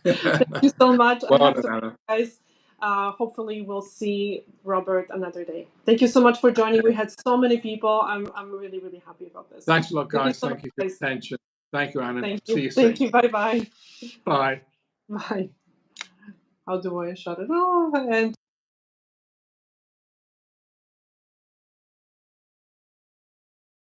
Thank you so much. I Well have done, to, Anna. guys. Hopefully, we'll see Robert another day. Thank you so much for joining. We had so many people. I'm really, really happy about this. Thanks a lot, Thank you guys. so much, Thank you for your guys. attention. Thank you, Anna. Thank See you. you Thank soon. you. Bye bye. Bye. Bye. How do I shut it off? And